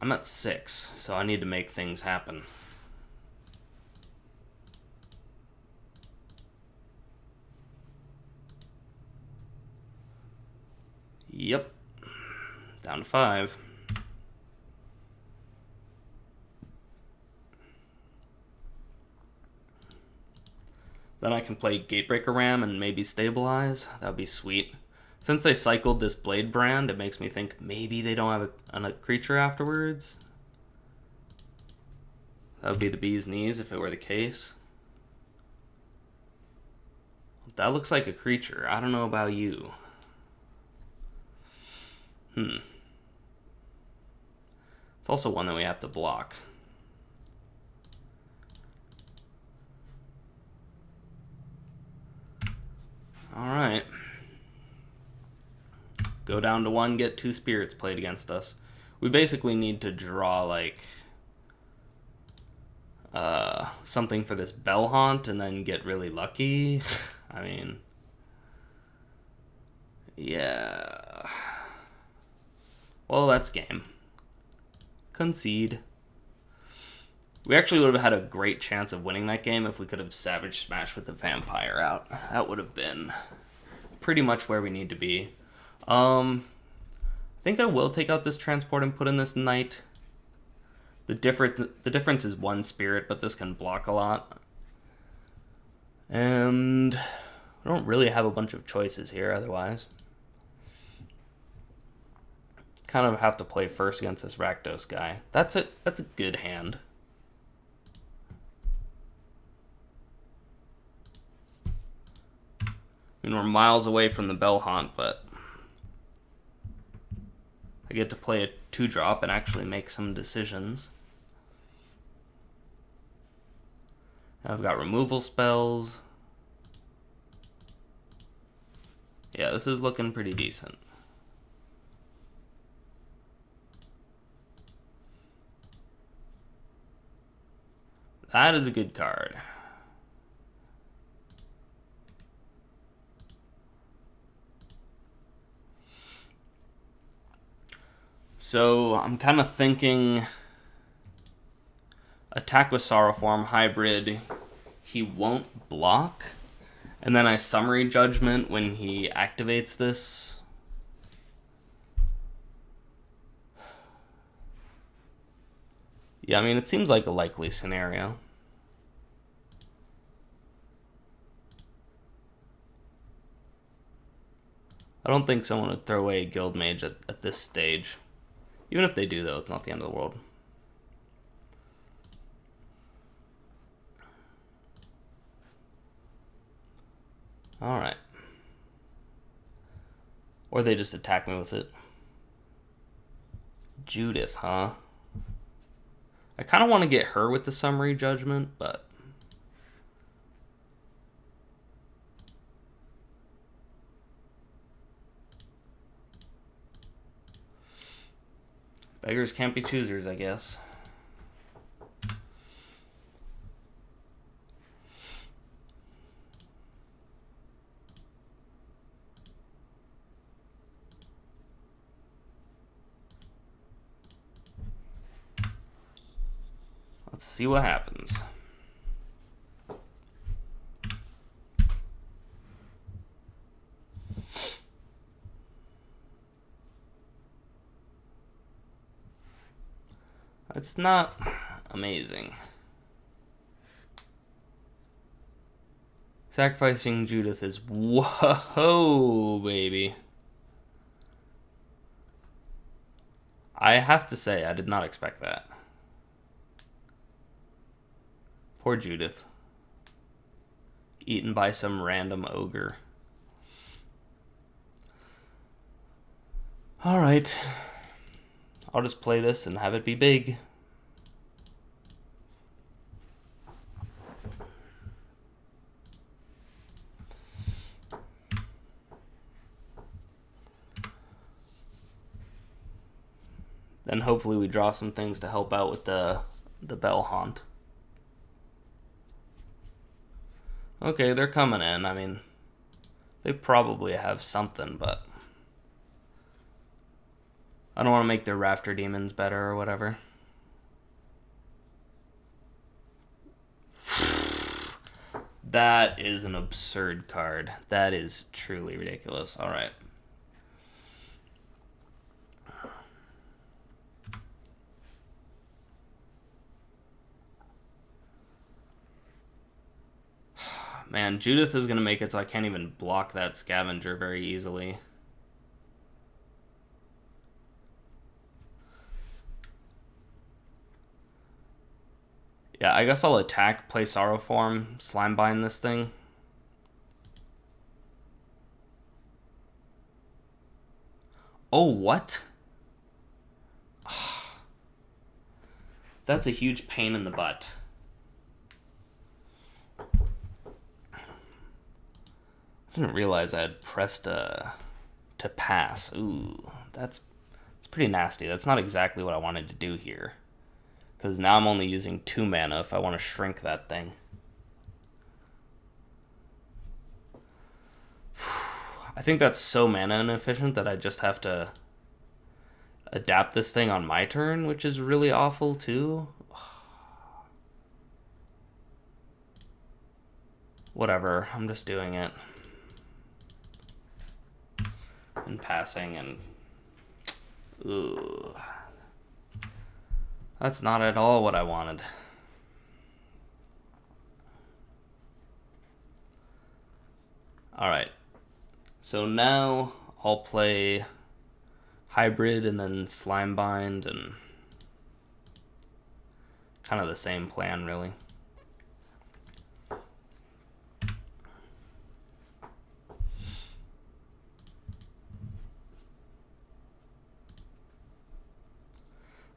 I'm at 6, so I need to make things happen. Yep. Down to 5. Then I can play Gatebreaker Ram and maybe stabilize. That would be sweet. Since they cycled this Blade Brand, it makes me think maybe they don't have a creature afterwards. That would be the bee's knees if it were the case. That looks like a creature. I don't know about you. It's also one that we have to block. Alright. Go down to 1, get 2 spirits played against us. We basically need to draw, like, something for this Bell Haunt and then get really lucky. I mean, yeah. Well, that's game. Concede. We actually would have had a great chance of winning that game if we could have Savage Smash with the Vampire out. That would have been pretty much where we need to be. I think I will take out this Transport and put in this Knight. The difference is 1 spirit, but this can block a lot. And I don't really have a bunch of choices here otherwise. Kind of have to play first against this Rakdos guy. That's a good hand. I mean, we're miles away from the Bell Haunt, but I get to play a 2-drop and actually make some decisions. I've got removal spells. Yeah, this is looking pretty decent. That is a good card. So I'm kind of thinking attack with Sorrowform, hybrid, he won't block, and then I Summary Judgment when he activates this. Yeah, I mean, it seems like a likely scenario. I don't think someone would throw away a Guildmage at this stage. Even if they do, though, it's not the end of the world. Alright. Or they just attack me with it. Judith, huh? I kind of want to get her with the Summary Judgment, but beggars can't be choosers, I guess. Let's see what happens. It's not amazing. Sacrificing Judith is whoa, baby. I have to say, I did not expect that. Poor Judith. Eaten by some random ogre. Alright. I'll just play this and have it be big. Then hopefully we draw some things to help out with the Bell Haunt. Okay, they're coming in. I mean, they probably have something, but I don't want to make their Rafter Demons better or whatever. That is an absurd card. That is truly ridiculous. All right. Man, Judith is going to make it so I can't even block that Scavenger very easily. Yeah, I guess I'll attack, play Sorrow Form, Slimebind this thing. Oh, what? That's a huge pain in the butt. I didn't realize I had pressed to pass. Ooh, that's pretty nasty. That's not exactly what I wanted to do here. Because now I'm only using 2 mana if I want to shrink that thing. I think that's so mana inefficient that I just have to adapt this thing on my turn, which is really awful too. Whatever, I'm just doing it. And passing and... Ugh. That's not at all what I wanted. Alright. So now I'll play Hybrid and then Slimebind and kind of the same plan, really.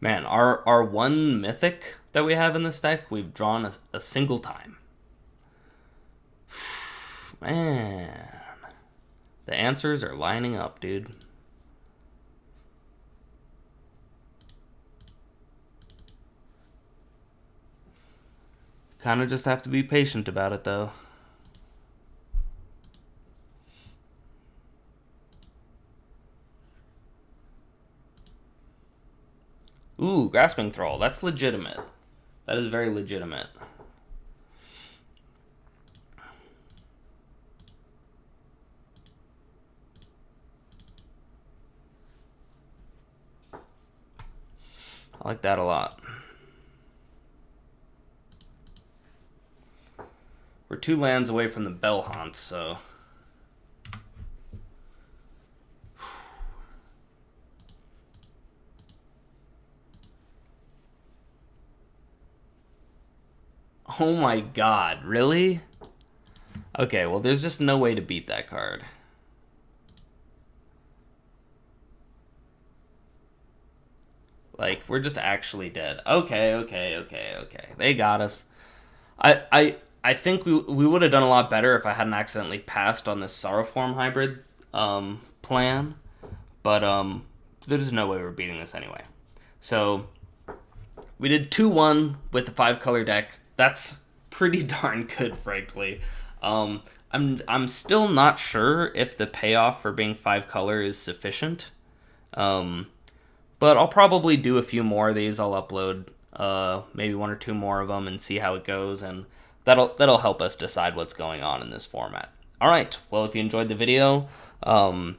Man, our one mythic that we have in this deck, we've drawn a single time. Man, the answers are lining up, dude. Kind of just have to be patient about it, though. Ooh, Grasping Thrall. That's legitimate. That is very legitimate. I like that a lot. We're 2 lands away from the Bell Haunt, so... Oh my god, really? Okay, well there's just no way to beat that card. Like, we're just actually dead. Okay. They got us. I think we would have done a lot better if I hadn't accidentally passed on this Sorrowform hybrid plan. But there's no way we're beating this anyway. So we did 2-1 with the 5-color deck. That's pretty darn good, frankly. I'm still not sure if the payoff for being 5-color is sufficient. But I'll probably do a few more of these. I'll upload maybe 1 or 2 more of them and see how it goes, and that'll help us decide what's going on in this format. All right. Well, if you enjoyed the video, go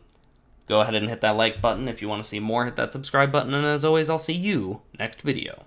ahead and hit that like button. If you want to see more, hit that subscribe button. And as always, I'll see you next video.